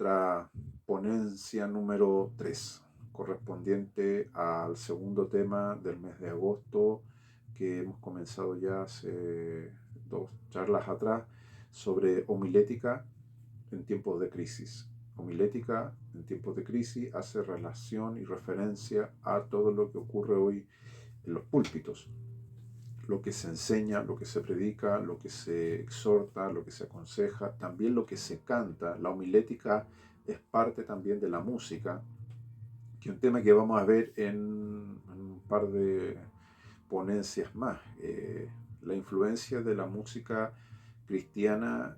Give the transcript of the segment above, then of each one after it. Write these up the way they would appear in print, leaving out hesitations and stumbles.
nuestra ponencia número 3, correspondiente al segundo tema del mes de agosto, que hemos comenzado ya hace 2 charlas atrás, sobre homilética en tiempos de crisis. Homilética en tiempos de crisis hace relación y referencia a todo lo que ocurre hoy en los púlpitos, lo que se enseña, lo que se predica, lo que se exhorta, lo que se aconseja, también lo que se canta. La homilética es parte también de la música, que es un tema que vamos a ver en un par de ponencias más. La influencia de la música cristiana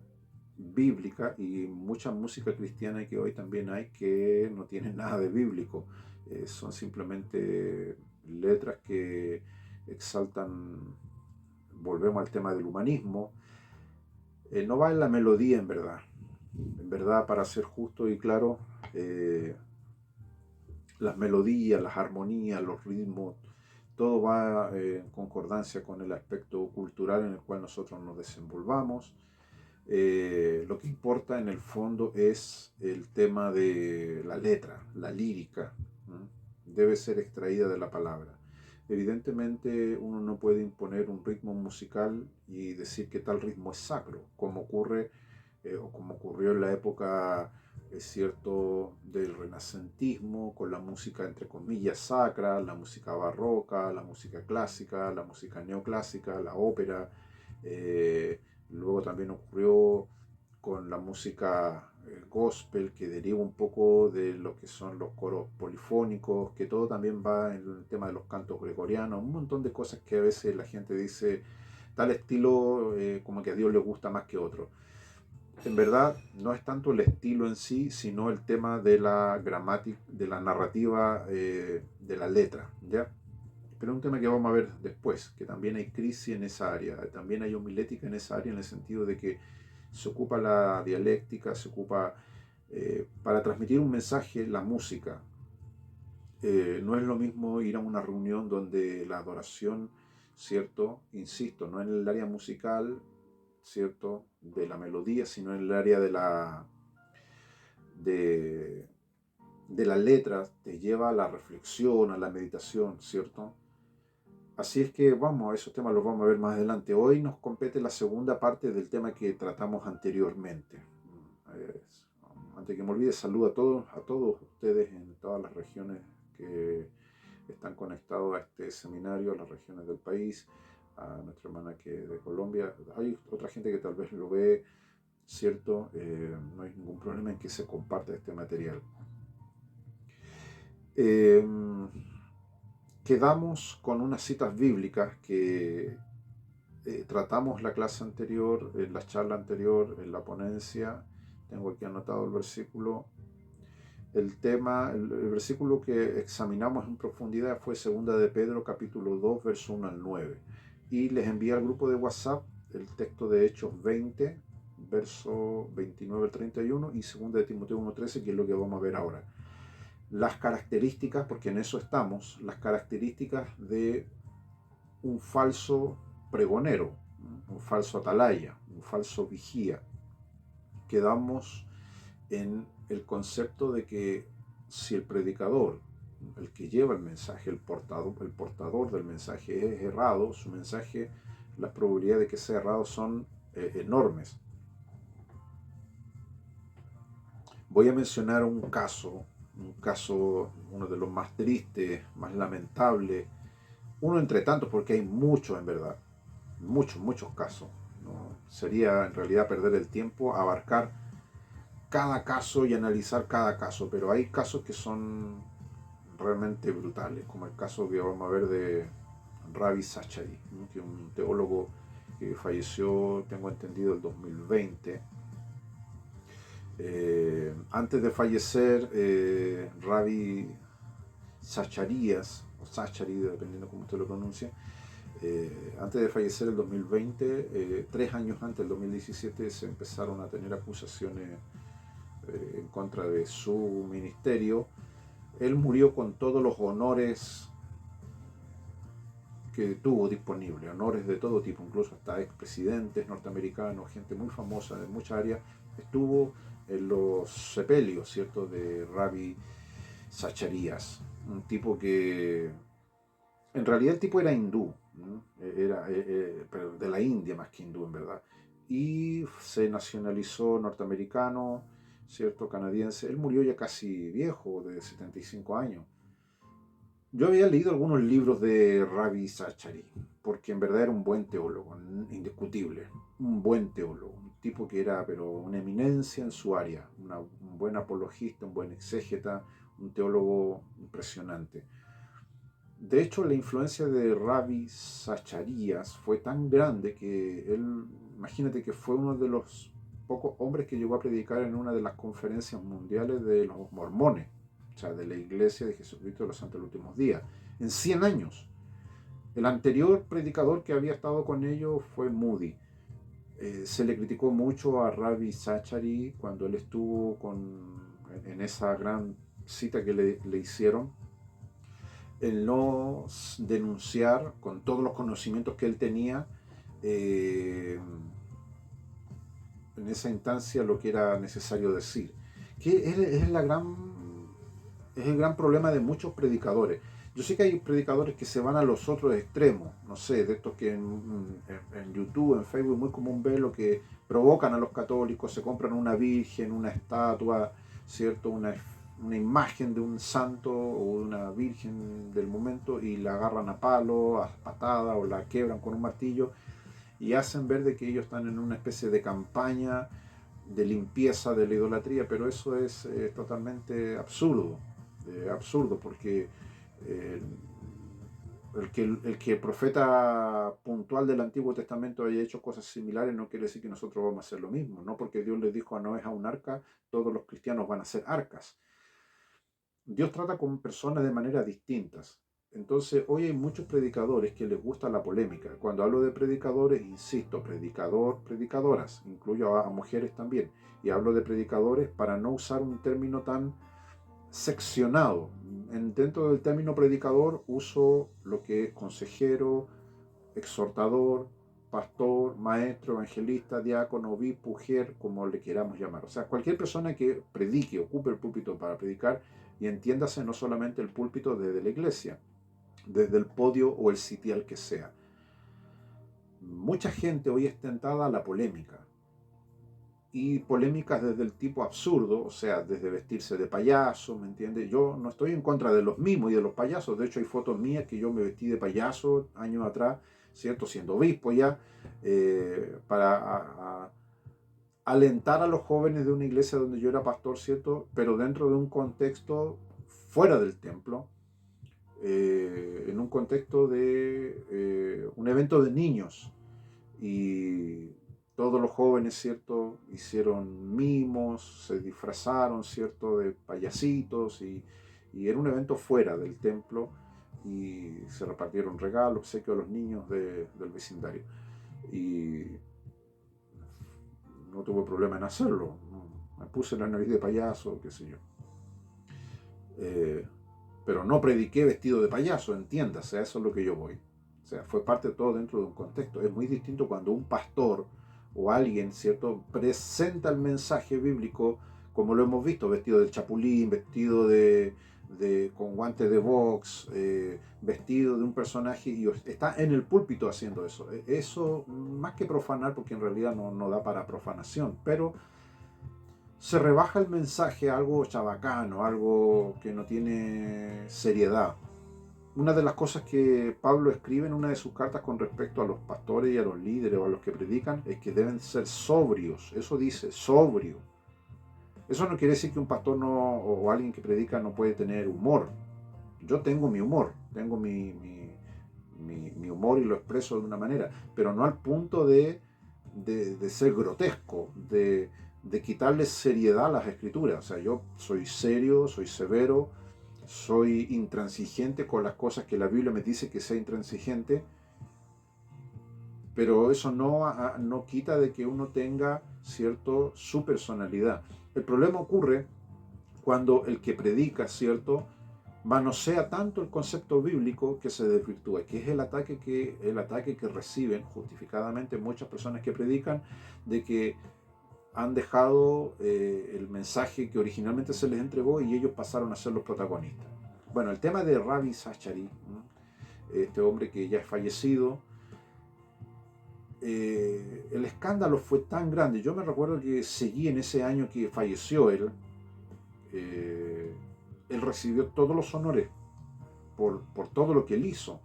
bíblica y mucha música cristiana que hoy también hay que no tiene nada de bíblico. Son simplemente letras que exaltan, volvemos al tema del humanismo. No va en la melodía en verdad. En verdad, para ser justo y claro, las melodías, las armonías, los ritmos, todo va en concordancia con el aspecto cultural en el cual nosotros nos desenvolvamos. Lo que importa en el fondo es el tema de la letra, la lírica. Debe ser extraída de la palabra. Evidentemente uno no puede imponer un ritmo musical y decir que tal ritmo es sacro, como ocurre o como ocurrió en la época, es cierto, del renacentismo, con la música entre comillas sacra, la música barroca, la música clásica, la música neoclásica, la ópera. eh, Luego también ocurrió con la música gospel, que deriva un poco de lo que son los coros polifónicos, que todo también va en el tema de los cantos gregorianos, un montón de cosas que a veces la gente dice, tal estilo como que a Dios le gusta más que otro. En verdad no es tanto el estilo en sí, sino el tema de la gramática, de la narrativa, de la letra, ¿ya? Pero es un tema que vamos a ver después, que también hay crisis en esa área, también hay homilética en esa área, en el sentido de que se ocupa la dialéctica, se ocupa para transmitir un mensaje, la música. No es lo mismo ir a una reunión donde la adoración, ¿cierto? Insisto, no en el área musical, ¿cierto? De la melodía, sino en el área de, de las letras, te lleva a la reflexión, a la meditación, ¿cierto? Así es que vamos, esos temas los vamos a ver más adelante. Hoy nos compete la segunda parte del tema que tratamos anteriormente. Antes que me olvide, saludo a todos ustedes en todas las regiones que están conectados a este seminario, a las regiones del país, a nuestra hermana que de Colombia. Hay otra gente que tal vez lo ve, ¿cierto? No hay ningún problema en que se comparte este material. Eh, Quedamos con unas citas bíblicas que tratamos la clase anterior, en la charla anterior, en la ponencia. Tengo aquí anotado el versículo. El versículo que examinamos en profundidad fue 2 de Pedro, capítulo 2, verso 1 al 9. Y les envié al grupo de WhatsApp el texto de Hechos 20, verso 29 al 31, y 2 de Timoteo 1:13, que es lo que vamos a ver ahora. Las características, porque en eso estamos, las características de un falso pregonero, un falso atalaya, un falso vigía. Quedamos en el concepto de que si el predicador, el que lleva el mensaje, el portador del mensaje es errado, su mensaje, las probabilidades de que sea errado son enormes. Voy a mencionar un caso, uno de los más tristes, más lamentables, uno entre tantos, porque hay muchos en verdad, muchos casos. ¿No? Sería en realidad perder el tiempo abarcar cada caso y analizar cada caso, pero hay casos que son realmente brutales, como el caso que vamos a ver de Ravi Zachary, ¿no? Que es un teólogo que falleció, tengo entendido, el 2020. Antes de fallecer, Ravi Zacharias, o Zachary, dependiendo cómo usted lo pronuncia, antes de fallecer el 2020, 3 años antes, el 2017, se empezaron a tener acusaciones en contra de su ministerio. Él murió con todos los honores que tuvo disponible, honores de todo tipo, incluso hasta expresidentes norteamericanos, gente muy famosa de muchas áreas, estuvo en los sepelios, ¿cierto?, de Ravi Zacharias, un tipo que, en realidad el tipo era hindú, ¿no? Pero de la India más que hindú en verdad, y se nacionalizó norteamericano, ¿cierto?, canadiense. Él murió ya casi viejo, de 75 años. Yo había leído algunos libros de Ravi Zachary, porque en verdad era un buen teólogo, indiscutible, un buen teólogo, un tipo que era pero una eminencia en su área, un buen apologista, un buen exégeta, un teólogo impresionante. De hecho, la influencia de Ravi Zacharias fue tan grande que él, imagínate que fue uno de los pocos hombres que llegó a predicar en una de las conferencias mundiales de los mormones, o sea, de la Iglesia de Jesucristo de los Santos de los Últimos Días, en 100 años. El anterior predicador que había estado con ellos fue Moody. Se le criticó mucho a Ravi Zachary cuando él estuvo en esa gran cita que le hicieron, el no denunciar con todos los conocimientos que él tenía eh, en esa instancia lo que era necesario decir. Que es el gran problema de muchos predicadores. Yo sé que hay predicadores que se van a los otros extremos, no sé, de estos que en YouTube, en Facebook, muy común ver lo que provocan a los católicos, se compran una virgen, una estatua, ¿cierto? Una imagen de un santo o de una virgen del momento y la agarran a palo, a patada o la quebran con un martillo y hacen ver de que ellos están en una especie de campaña de limpieza de la idolatría, pero eso es totalmente absurdo porque eh, el que el profeta puntual del Antiguo Testamento haya hecho cosas similares no quiere decir que nosotros vamos a hacer lo mismo, no porque Dios les dijo a Noé a un arca, todos los cristianos van a ser arcas. Dios trata con personas de maneras distintas. Entonces, hoy hay muchos predicadores que les gusta la polémica. Cuando hablo de predicadores, insisto, predicador, predicadoras, incluyo a mujeres también. Y hablo de predicadores para no usar un término tan seccionado. Dentro del término predicador uso lo que es consejero, exhortador, pastor, maestro, evangelista, diácono, obispo, mujer, como le queramos llamar. O sea, cualquier persona que predique, ocupe el púlpito para predicar, y entiéndase no solamente el púlpito desde la iglesia, desde el podio o el sitial que sea. Mucha gente hoy es tentada a la polémica, y polémicas desde el tipo absurdo, o sea, desde vestirse de payaso, ¿me entiendes? Yo no estoy en contra de los mimos y de los payasos, de hecho hay fotos mías que yo me vestí de payaso años atrás, ¿cierto? Siendo obispo ya, para alentar a los jóvenes de una iglesia donde yo era pastor, ¿cierto? Pero dentro de un contexto fuera del templo, en un contexto de un evento de niños, y todos los jóvenes, ¿cierto?, hicieron mimos, se disfrazaron, ¿cierto?, de payasitos, y era un evento fuera del templo, y se repartieron regalos, obsequios a los niños del vecindario. Y no tuve problema en hacerlo. Me puse la nariz de payaso, qué sé yo. Pero no prediqué vestido de payaso, entiéndase, a eso es lo que yo voy. O sea, fue parte de todo dentro de un contexto. Es muy distinto cuando un pastor o alguien, ¿cierto?, presenta el mensaje bíblico, como lo hemos visto, vestido de chapulín, vestido con guantes de box, vestido de un personaje, y está en el púlpito haciendo eso. Eso, más que profanar, porque en realidad no da para profanación, pero se rebaja el mensaje a algo chabacano, algo que no tiene seriedad. Una de las cosas que Pablo escribe en una de sus cartas con respecto a los pastores y a los líderes o a los que predican es que deben ser sobrios. Eso dice, sobrio. Eso no quiere decir que un pastor o alguien que predica no puede tener humor. Yo tengo mi humor, tengo mi humor y lo expreso de una manera, pero no al punto de ser grotesco, de quitarle seriedad a las escrituras. O sea, yo soy serio, soy severo, soy intransigente con las cosas que la Biblia me dice que sea intransigente, pero eso no quita de que uno tenga, ¿cierto?, su personalidad. El problema ocurre cuando el que predica, ¿cierto?, manosea tanto el concepto bíblico que se desvirtúa, que es el ataque que reciben justificadamente muchas personas que predican, de que han dejado el mensaje que originalmente se les entregó y ellos pasaron a ser los protagonistas. Bueno, el tema de Ravi Zachary, este hombre que ya es fallecido, el escándalo fue tan grande. Yo me recuerdo que seguí en ese año que falleció él. Él recibió todos los honores por todo lo que él hizo,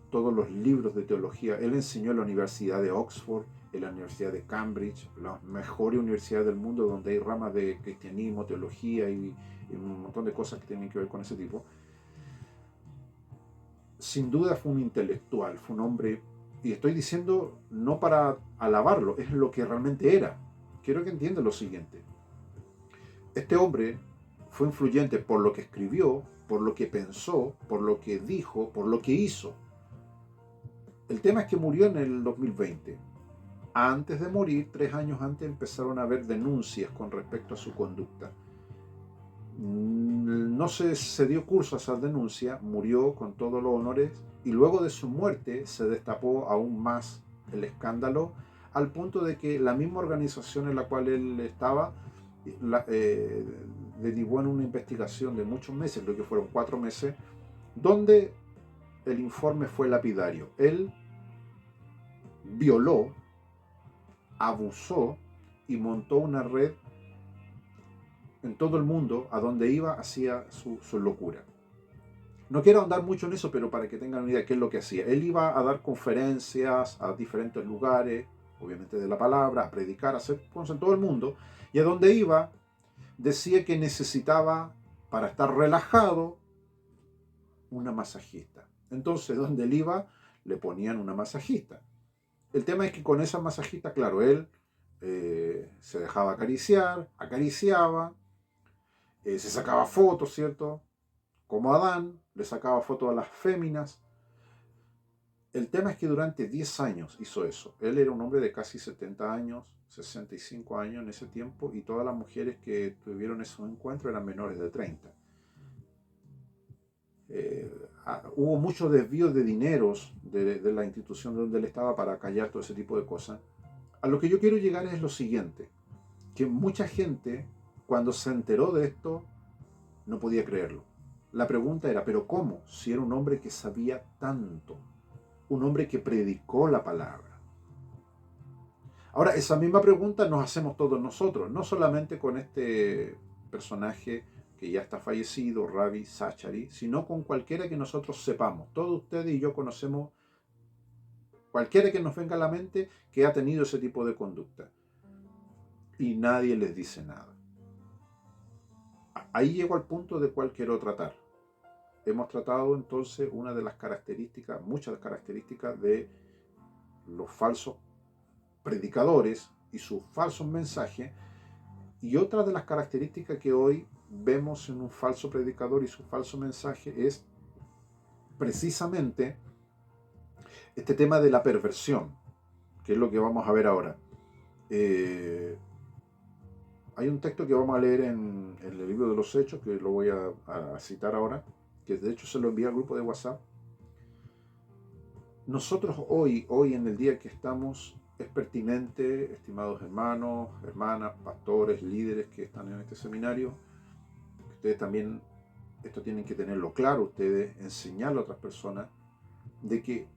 todos los libros de teología. Él enseñó en la Universidad de Oxford, en la Universidad de Cambridge, las mejores universidades del mundo donde hay ramas de cristianismo, teología y un montón de cosas que tienen que ver con ese tipo. Sin duda fue un intelectual, fue un hombre, y estoy diciendo no para alabarlo, es lo que realmente era. Quiero que entiendan lo siguiente. Este hombre fue influyente por lo que escribió, por lo que pensó, por lo que dijo, por lo que hizo. El tema es que murió en el 2020. Antes de morir, 3 años antes, empezaron a haber denuncias con respecto a su conducta. No se dio curso a esa denuncia, murió con todos los honores y luego de su muerte se destapó aún más el escándalo al punto de que la misma organización en la cual él estaba derivó en una investigación de muchos meses, creo que fueron 4 meses, donde el informe fue lapidario. Él violó, abusó y montó una red en todo el mundo. A donde iba hacía su locura. No quiero ahondar mucho en eso, pero para que tengan una idea de qué es lo que hacía. Él iba a dar conferencias a diferentes lugares, obviamente de la palabra, a predicar, a hacer cosas en todo el mundo. Y a donde iba, decía que necesitaba, para estar relajado, una masajista. Entonces, donde él iba, le ponían una masajista. El tema es que con esa masajista, claro, él se dejaba acariciar, acariciaba, se sacaba fotos, ¿cierto? Como Adán, le sacaba fotos a las féminas. El tema es que durante 10 años hizo eso. Él era un hombre de casi 70 años, 65 años en ese tiempo, y todas las mujeres que tuvieron esos encuentros eran menores de 30. Hubo muchos desvíos de dineros de la institución donde él estaba para callar todo ese tipo de cosas. A lo que yo quiero llegar es lo siguiente, que mucha gente, cuando se enteró de esto, no podía creerlo. La pregunta era, ¿pero cómo? Si era un hombre que sabía tanto, un hombre que predicó la palabra. Ahora, esa misma pregunta nos hacemos todos nosotros, no solamente con este personaje que ya está fallecido, Ravi Zachary, sino con cualquiera que nosotros sepamos. Todos ustedes y yo conocemos cualquiera que nos venga a la mente que ha tenido ese tipo de conducta. Y nadie les dice nada. Ahí llego al punto de cual quiero tratar. Hemos tratado entonces una de las características, muchas características de los falsos predicadores y sus falsos mensajes, y otra de las características que hoy vemos en un falso predicador y su falso mensaje es precisamente este tema de la perversión, que es lo que vamos a ver ahora. Hay un texto que vamos a leer en el libro de los Hechos, que lo voy a citar ahora, que de hecho se lo envié al grupo de WhatsApp. Nosotros hoy en el día que estamos, es pertinente, estimados hermanos, hermanas, pastores, líderes que están en este seminario, ustedes también, esto tienen que tenerlo claro, ustedes enseñarlo a otras personas, de que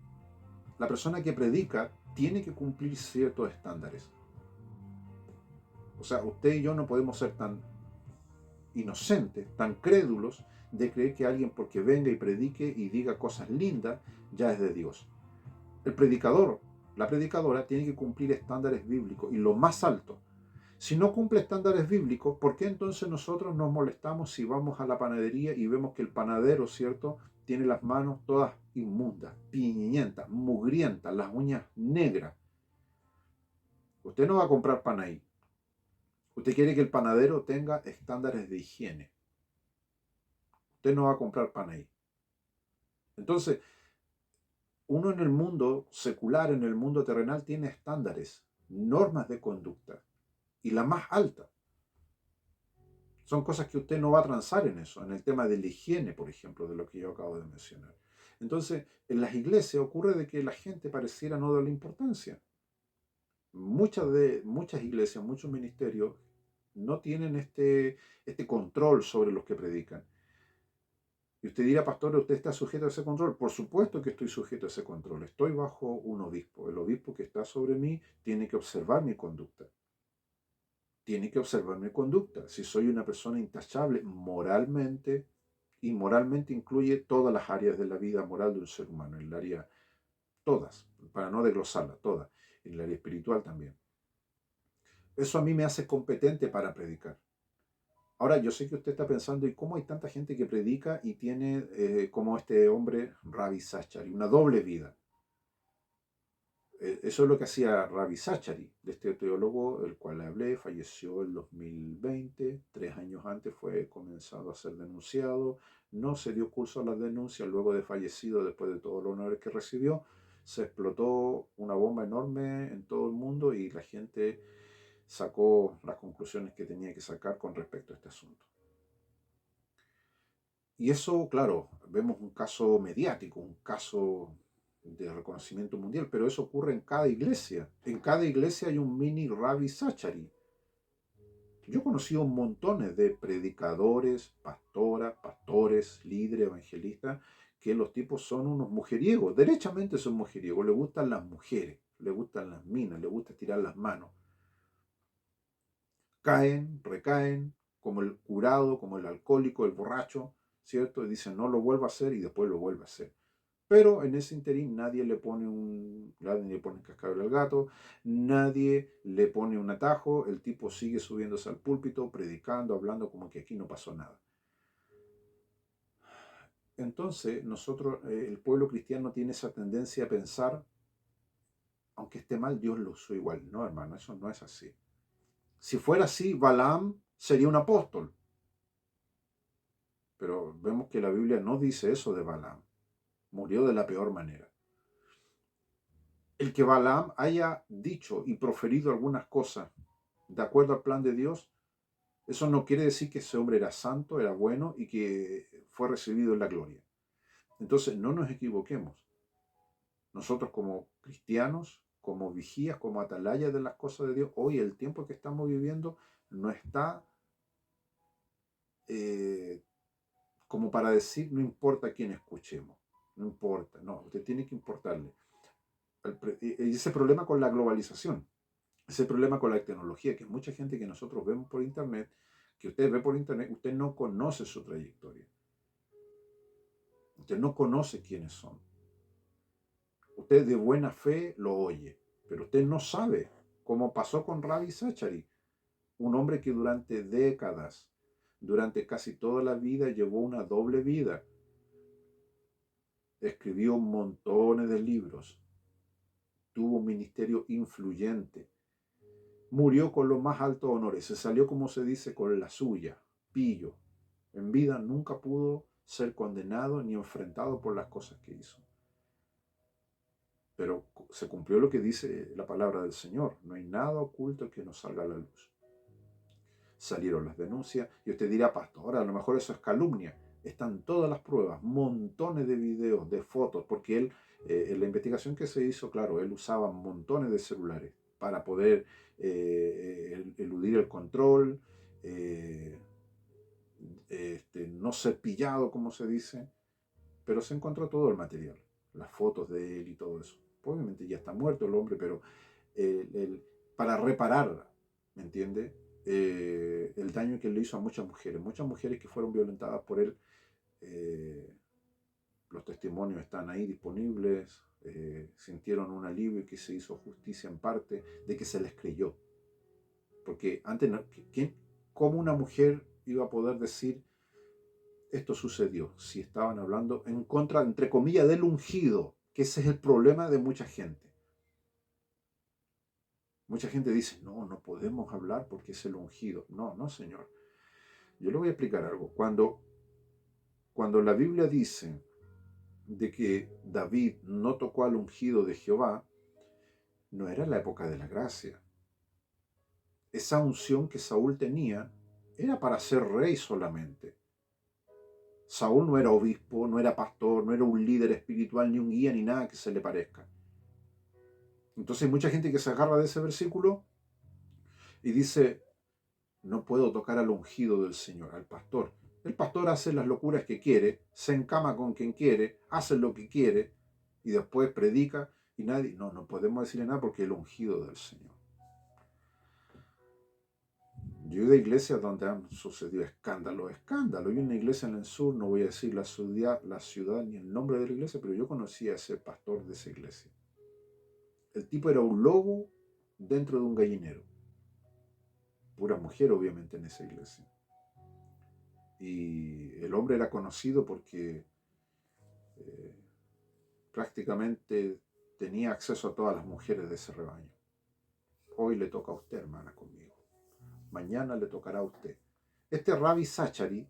la persona que predica tiene que cumplir ciertos estándares. O sea, usted y yo no podemos ser tan inocentes, tan crédulos, de creer que alguien porque venga y predique y diga cosas lindas, ya es de Dios. El predicador, la predicadora, tiene que cumplir estándares bíblicos y lo más alto. Si no cumple estándares bíblicos, ¿por qué entonces nosotros nos molestamos si vamos a la panadería y vemos que el panadero, ¿cierto?, tiene las manos todas inmundas, piñientas, mugrientas, las uñas negras? Usted no va a comprar pan ahí. Usted quiere que el panadero tenga estándares de higiene. Usted no va a comprar pan ahí. Entonces, uno en el mundo secular, en el mundo terrenal, tiene estándares, normas de conducta. Y la más alta. Son cosas que usted no va a transar en eso, en el tema de la higiene, por ejemplo, de lo que yo acabo de mencionar. Entonces, en las iglesias ocurre de que la gente pareciera no darle importancia. Muchas iglesias, muchos ministerios no tienen este control sobre los que predican. Y usted dirá, pastor, ¿usted está sujeto a ese control? Por supuesto que estoy sujeto a ese control. Estoy bajo un obispo. El obispo que está sobre mí tiene que observar mi conducta. Tiene que observar mi conducta. Si soy una persona intachable moralmente, y moralmente incluye todas las áreas de la vida moral de un ser humano, en el área, todas, para no desglosarlas, todas, en el área espiritual también. Eso a mí me hace competente para predicar. Ahora, yo sé que usted está pensando, ¿y cómo hay tanta gente que predica y tiene, como este hombre, Ravi Zachari, una doble vida? Eso es lo que hacía Ravi Zachari, de este teólogo, el cual hablé, falleció en 2020, 3 años antes fue comenzado a ser denunciado, no se dio curso a las denuncias, luego de fallecido, después de todos los honores que recibió, se explotó una bomba enorme en todo el mundo y la gente sacó las conclusiones que tenía que sacar con respecto a este asunto. Y eso, claro, vemos un caso mediático, un caso de reconocimiento mundial, pero eso ocurre en cada iglesia. En cada iglesia hay un mini Ravi Zachari. Yo he conocido montones de predicadores, pastoras, pastores, líderes, evangelistas, que los tipos son unos mujeriegos, derechamente son mujeriegos, les gustan las mujeres, les gustan las minas, les gusta tirar las manos. Caen, recaen, como el curado, como el alcohólico, el borracho, ¿cierto? Y dicen, no lo vuelvo a hacer y después lo vuelve a hacer. Pero en ese interín nadie le pone cascabel al gato, nadie le pone un atajo, el tipo sigue subiéndose al púlpito, predicando, hablando como que aquí no pasó nada. Entonces, nosotros, el pueblo cristiano tiene esa tendencia a pensar, aunque esté mal, Dios lo usó igual. No, hermano, eso no es así. Si fuera así, Balaam sería un apóstol. Pero vemos que la Biblia no dice eso de Balaam. Murió de la peor manera. El que Balaam haya dicho y proferido algunas cosas de acuerdo al plan de Dios, eso no quiere decir que ese hombre era santo, era bueno y que fue recibido en la gloria. Entonces, no nos equivoquemos. Nosotros como cristianos, como vigías, como atalayas de las cosas de Dios, hoy el tiempo que estamos viviendo no está eh, como para decir, no importa quién escuchemos, no importa, no, usted tiene que importarle. Y ese problema con la globalización, ese problema con la tecnología, que mucha gente que nosotros vemos por internet, que usted ve por internet, usted no conoce su trayectoria. Usted no conoce quiénes son. Usted de buena fe lo oye, pero usted no sabe, como pasó con Ravi Zachari, un hombre que durante décadas, durante casi toda la vida, llevó una doble vida. Escribió montones de libros, tuvo un ministerio influyente, murió con los más altos honores, se salió, como se dice, con la suya, pillo. En vida nunca pudo ser condenado ni enfrentado por las cosas que hizo. Pero se cumplió lo que dice la palabra del Señor. No hay nada oculto que no salga a la luz. Salieron las denuncias y usted dirá, pastor, a lo mejor eso es calumnia. Están todas las pruebas, montones de videos, de fotos, porque él, en la investigación que se hizo, claro, él usaba montones de celulares para poder eludir el control, no ser pillado, como se dice, pero se encontró todo el material, las fotos de él y todo eso. Obviamente ya está muerto el hombre, pero para reparar, ¿me entiende? El daño que le hizo a muchas mujeres que fueron violentadas por él. eh, los testimonios están ahí disponibles, sintieron un alivio y que se hizo justicia en parte, de que se les creyó. Porque antes, ¿cómo una mujer iba a poder decir esto sucedió? Si estaban hablando en contra, entre comillas, del ungido, que ese es el problema de mucha gente. Mucha gente dice, no, no podemos hablar porque es el ungido. No, no, señor. Yo le voy a explicar algo. Cuando la Biblia dice de que David no tocó al ungido de Jehová, no era la época de la gracia. Esa unción que Saúl tenía era para ser rey solamente. Saúl no era obispo, no era pastor, no era un líder espiritual, ni un guía, ni nada que se le parezca. Entonces hay mucha gente que se agarra de ese versículo y dice, no puedo tocar al ungido del Señor, al pastor. El pastor hace las locuras que quiere, se encama con quien quiere, hace lo que quiere y después predica y nadie, no podemos decirle nada porque es el ungido del Señor. Yo he ido a iglesias donde han sucedido escándalos. Y una iglesia en el sur, no voy a decir la ciudad ni el nombre de la iglesia, pero yo conocí a ese pastor de esa iglesia. El tipo era un lobo dentro de un gallinero. Pura mujer, obviamente, en esa iglesia. Y el hombre era conocido porque eh, prácticamente tenía acceso a todas las mujeres de ese rebaño. Hoy le toca a usted, hermana, conmigo. Mañana le tocará a usted. Este Ravi Zachari,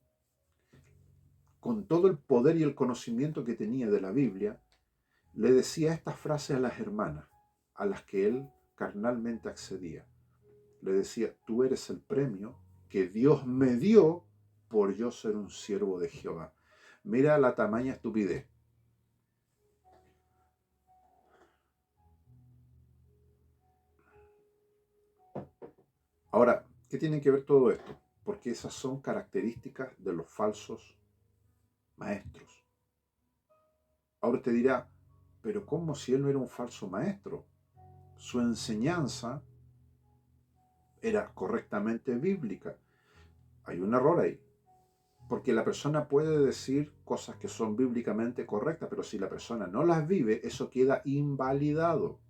con todo el poder y el conocimiento que tenía de la Biblia, le decía estas frases a las hermanas, a las que él carnalmente accedía. Le decía, tú eres el premio que Dios me dio por yo ser un siervo de Jehová. Mira la tamaña estupidez. Ahora, ¿qué tiene que ver todo esto? Porque esas son características de los falsos maestros. Ahora usted dirá, pero ¿cómo si él no era un falso maestro? Su enseñanza era correctamente bíblica. Hay un error ahí. Porque la persona puede decir cosas que son bíblicamente correctas, pero si la persona no las vive, eso queda invalidado.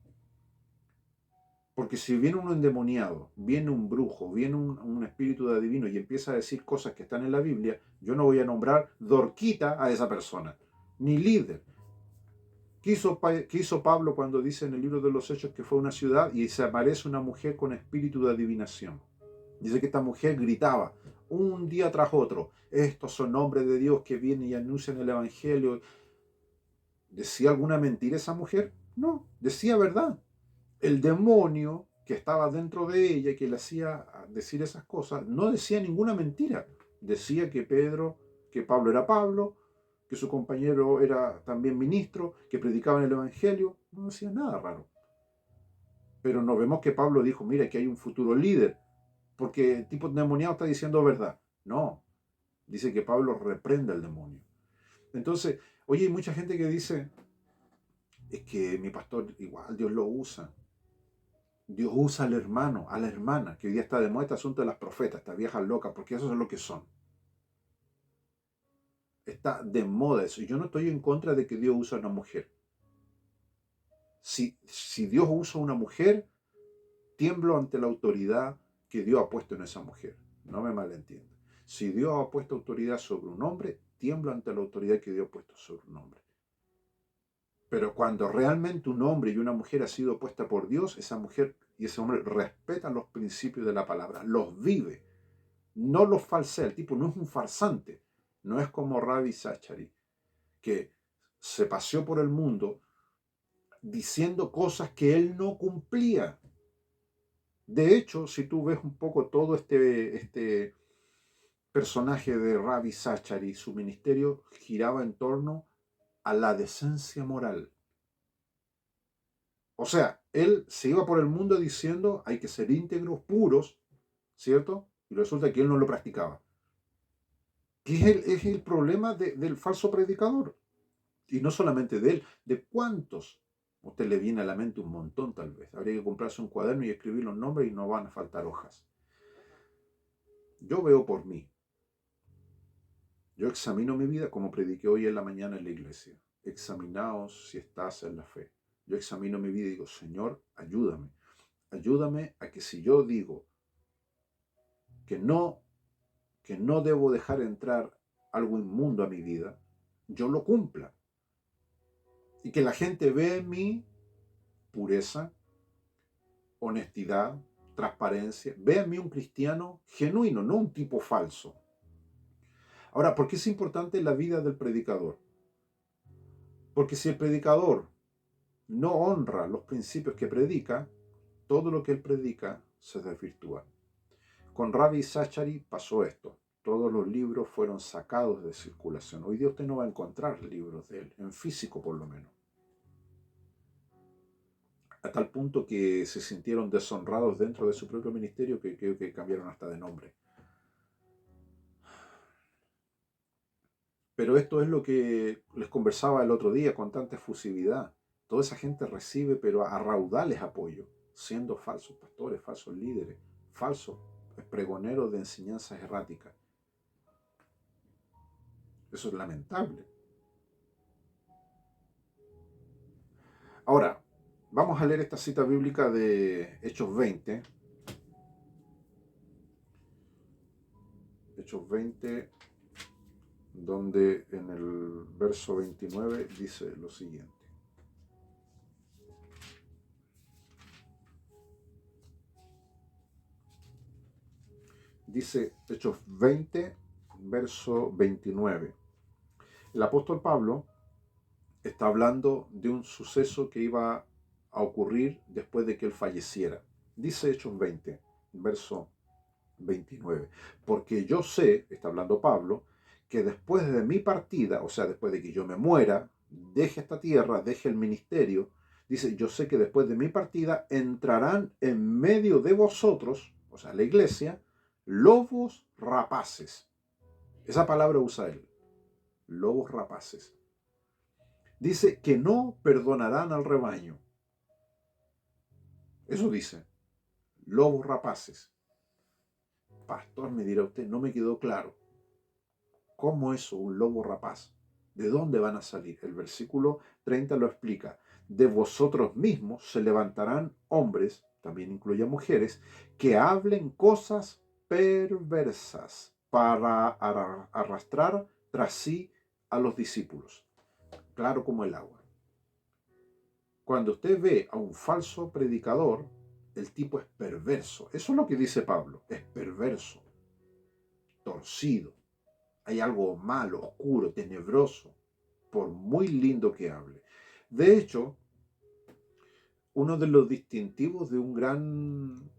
Porque si viene un endemoniado, viene un brujo, viene un espíritu de adivino y empieza a decir cosas que están en la Biblia, yo no voy a nombrar Dorquita a esa persona, ni líder. ¿Qué hizo Pablo cuando dice en el libro de los Hechos que fue a una ciudad y se aparece una mujer con espíritu de adivinación? Dice que esta mujer gritaba un día tras otro, estos son hombres de Dios que vienen y anuncian el Evangelio. ¿Decía alguna mentira esa mujer? No, decía verdad. El demonio que estaba dentro de ella y que le hacía decir esas cosas, no decía ninguna mentira. Decía que Pablo era Pablo, que su compañero era también ministro, que predicaban el Evangelio. No decía nada raro. Pero no vemos que Pablo dijo, mira, que hay un futuro líder, porque el tipo endemoniado está diciendo verdad. No, dice que Pablo reprende al demonio. Entonces, oye, hay mucha gente que dice, es que mi pastor igual Dios lo usa. Dios usa al hermano, a la hermana, que hoy día está de moda este asunto de las profetas, estas viejas locas, porque eso es lo que son. Está de moda eso. Y yo no estoy en contra de que Dios use a una mujer. Si Dios usa a una mujer, tiemblo ante la autoridad que Dios ha puesto en esa mujer. No me malentienda. Si Dios ha puesto autoridad sobre un hombre, tiemblo ante la autoridad que Dios ha puesto sobre un hombre. Pero cuando realmente un hombre y una mujer ha sido puesta por Dios, esa mujer y ese hombre respetan los principios de la palabra, los vive, no los falsea. El tipo no es un farsante, no es como Ravi Zachari, que se paseó por el mundo diciendo cosas que él no cumplía. De hecho, si tú ves un poco todo este personaje de Ravi Zachari, su ministerio giraba en torno a la decencia moral. O sea, él se iba por el mundo diciendo hay que ser íntegros, puros, ¿cierto? Y resulta que él no lo practicaba. ¿Qué es el problema del falso predicador? Y no solamente de él, de cuántos. A usted le viene a la mente un montón tal vez. Habría que comprarse un cuaderno y escribir los nombres y no van a faltar hojas. Yo veo por mí. Yo examino mi vida como prediqué hoy en la mañana en la iglesia. Examinaos si estás en la fe. Yo examino mi vida y digo, Señor, ayúdame. Ayúdame a que si yo digo que no, que no debo dejar entrar algo inmundo a mi vida, yo lo cumpla. Y que la gente vea en mí pureza, honestidad, transparencia. Vea en mí un cristiano genuino, no un tipo falso. Ahora, ¿por qué es importante la vida del predicador? Porque si el predicador no honra los principios que predica, todo lo que él predica se desvirtúa. Con Ravi Zachari pasó esto. Todos los libros fueron sacados de circulación. Hoy día usted no va a encontrar libros de él, en físico por lo menos. a tal punto que se sintieron deshonrados dentro de su propio ministerio que creo que cambiaron hasta de nombre. Pero esto es lo que les conversaba el otro día con tanta efusividad. Toda esa gente recibe, pero a raudales apoyo, siendo falsos pastores, falsos líderes, falsos pregoneros de enseñanzas erráticas. Eso es lamentable. Ahora, vamos a leer esta cita bíblica de Hechos 20. Hechos 20, donde en el verso 29 dice lo siguiente. Dice Hechos 20, verso 29. El apóstol Pablo está hablando de un suceso que iba a ocurrir después de que él falleciera. Dice Hechos 20, verso 29. Porque yo sé, está hablando Pablo, que después de mi partida, o sea, después de que yo me muera, deje esta tierra, deje el ministerio, dice, yo sé que después de mi partida entrarán en medio de vosotros, o sea, la iglesia, lobos rapaces. Esa palabra usa él, lobos rapaces. Dice que no perdonarán al rebaño. Eso dice, lobos rapaces. Pastor, me dirá usted, no me quedó claro. ¿Cómo es un lobo rapaz? ¿De dónde van a salir? El versículo 30 lo explica. De vosotros mismos se levantarán hombres, también incluye mujeres, que hablen cosas perversas para arrastrar tras sí a los discípulos. Claro como el agua. Cuando usted ve a un falso predicador, el tipo es perverso. Eso es lo que dice Pablo. Es perverso, torcido. Hay algo malo, oscuro, tenebroso, por muy lindo que hable. De hecho, uno de los distintivos de un gran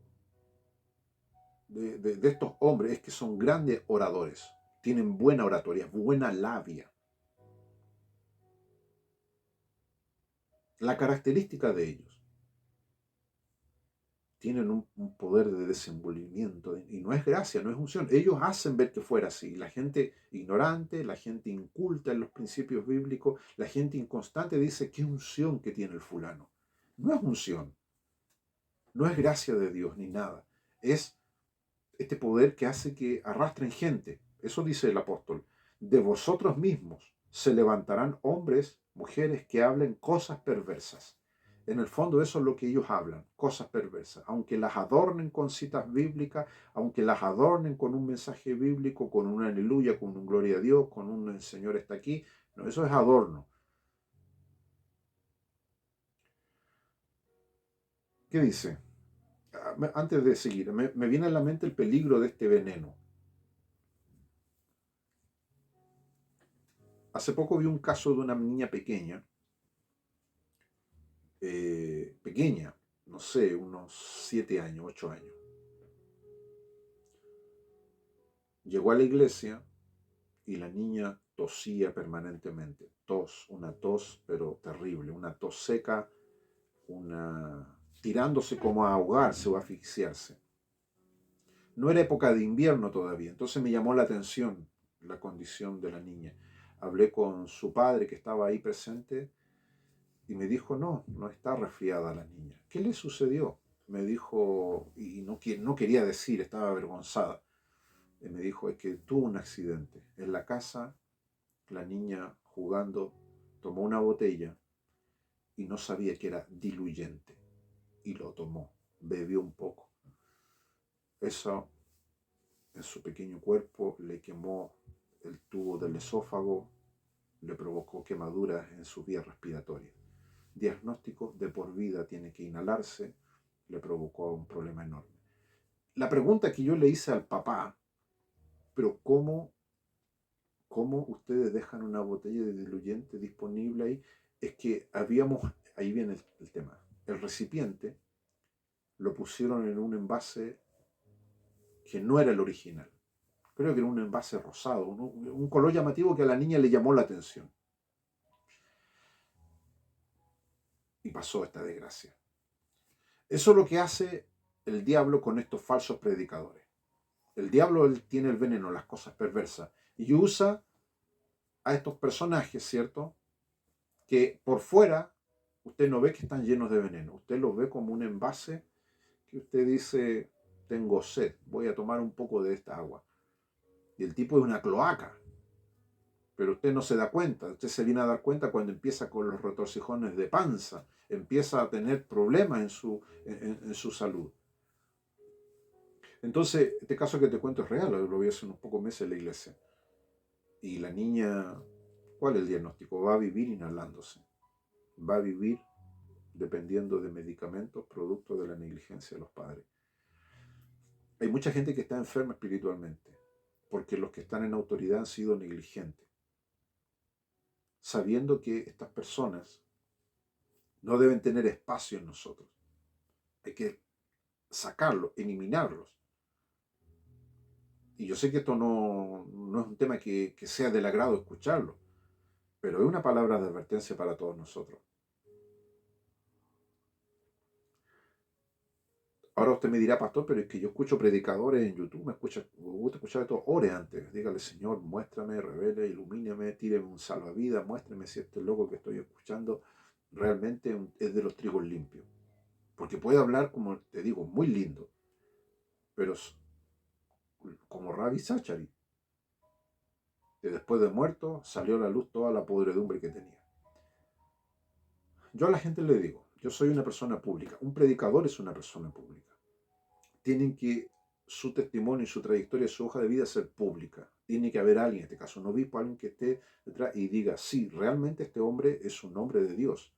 de estos hombres es que son grandes oradores. Tienen buena oratoria, buena labia. La característica de ellos. Tienen un poder de desenvolvimiento y no es gracia, no es unción. Ellos hacen ver que fuera así. La gente ignorante, la gente inculta en los principios bíblicos, la gente inconstante dice, qué unción que tiene el fulano. No es unción, no es gracia de Dios ni nada. Es este poder que hace que arrastren gente. Eso dice el apóstol. De vosotros mismos se levantarán hombres, mujeres que hablen cosas perversas. En el fondo eso es lo que ellos hablan, cosas perversas. Aunque las adornen con citas bíblicas, aunque las adornen con un mensaje bíblico, con un aleluya, con un gloria a Dios, con un el Señor está aquí, no, eso es adorno. ¿Qué dice? Antes de seguir, me viene a la mente el peligro de este veneno. Hace poco vi un caso de una niña pequeña, no sé, unos 7 años, 8 años. Llegó a la iglesia y la niña tosía permanentemente. Una tos, pero terrible, una tos seca, tirándose como a ahogarse o a asfixiarse. No era época de invierno todavía, entonces me llamó la atención la condición de la niña. Hablé con su padre que estaba ahí presente y me dijo, no, no está resfriada la niña. ¿Qué le sucedió? Me dijo, y no quería decir, estaba avergonzada. Y me dijo, es que tuvo un accidente. En la casa, la niña jugando, tomó una botella y no sabía que era diluyente. Y lo tomó, bebió un poco. Eso en su pequeño cuerpo le quemó el tubo del esófago, le provocó quemaduras en sus vías respiratorias. Diagnóstico de por vida, tiene que inhalarse, le provocó un problema enorme. La pregunta que yo le hice al papá, pero ¿cómo ustedes dejan una botella de diluyente disponible ahí? Es que ahí viene el tema, el recipiente lo pusieron en un envase que no era el original. Creo que era un envase rosado, un color llamativo que a la niña le llamó la atención. Y pasó esta desgracia. Eso es lo que hace el diablo con estos falsos predicadores. El diablo él tiene el veneno, las cosas perversas, y usa a estos personajes, ¿cierto? Que por fuera usted no ve que están llenos de veneno, usted los ve como un envase que usted dice, tengo sed, voy a tomar un poco de esta agua. Y el tipo es una cloaca, pero usted no se da cuenta, usted se viene a dar cuenta cuando empieza con los retorcijones de panza, empieza a tener problemas en su salud. Entonces, este caso que te cuento es real, lo vi hace unos pocos meses en la iglesia. Y la niña, ¿cuál es el diagnóstico? Va a vivir inhalándose, va a vivir dependiendo de medicamentos producto de la negligencia de los padres. Hay mucha gente que está enferma espiritualmente, porque los que están en autoridad han sido negligentes, sabiendo que estas personas no deben tener espacio en nosotros. Hay que sacarlos, eliminarlos. Y yo sé que esto no es un tema que sea del agrado escucharlo, pero es una palabra de advertencia para todos nosotros. Ahora usted me dirá, pastor, pero es que yo escucho predicadores en YouTube, me gusta escuchar de todo. Ore antes, dígale, Señor, muéstrame, revele, ilumíname, tíreme un salvavidas, muéstrame si este loco que estoy escuchando realmente es de los trigos limpios. Porque puede hablar, como te digo, muy lindo, pero como Ravi Zachary, que después de muerto salió a la luz toda la podredumbre que tenía. Yo a la gente le digo, yo soy una persona pública, un predicador es una persona pública. Tienen que su testimonio y su trayectoria, su hoja de vida ser pública. Tiene que haber alguien, en este caso un obispo, alguien que esté detrás y diga, sí, realmente este hombre es un hombre de Dios.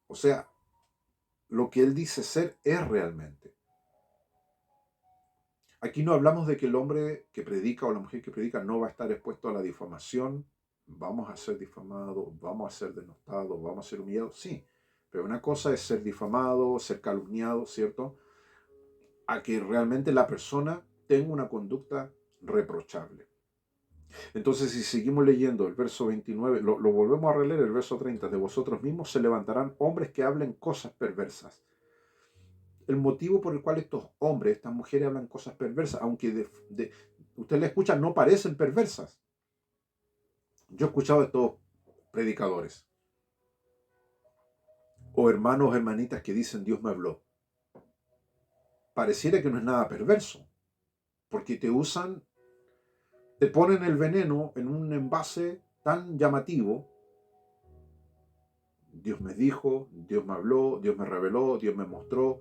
O sea, lo que él dice ser es realmente. Aquí no hablamos de que el hombre que predica o la mujer que predica no va a estar expuesto a la difamación. Vamos a ser difamados, vamos a ser denostados, vamos a ser humillados, sí. Pero una cosa es ser difamado, ser calumniado, ¿cierto? A que realmente la persona tenga una conducta reprochable. Entonces, si seguimos leyendo el verso 29, lo volvemos a releer, el verso 30, de vosotros mismos se levantarán hombres que hablen cosas perversas. El motivo por el cual estos hombres, estas mujeres hablan cosas perversas, aunque usted le escucha, no parecen perversas. Yo he escuchado de estos predicadores o hermanos o hermanitas que dicen Dios me habló. Pareciera que no es nada perverso, porque te ponen el veneno en un envase tan llamativo. Dios me dijo, Dios me habló, Dios me reveló, Dios me mostró.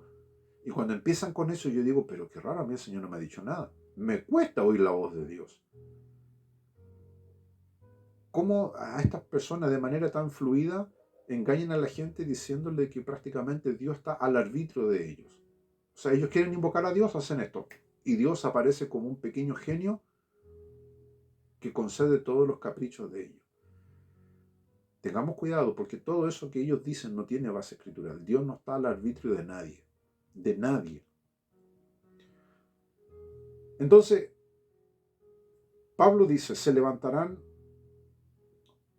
Y cuando empiezan con eso yo digo, pero qué raro, a mí el Señor no me ha dicho nada. Me cuesta oír la voz de Dios. ¿Cómo a estas personas de manera tan fluida engañan a la gente diciéndole que prácticamente Dios está al arbitrio de ellos? O sea, ellos quieren invocar a Dios, hacen esto. Y Dios aparece como un pequeño genio que concede todos los caprichos de ellos. Tengamos cuidado porque todo eso que ellos dicen no tiene base escritural. Dios no está al arbitrio de nadie. De nadie. Entonces, Pablo dice, se levantarán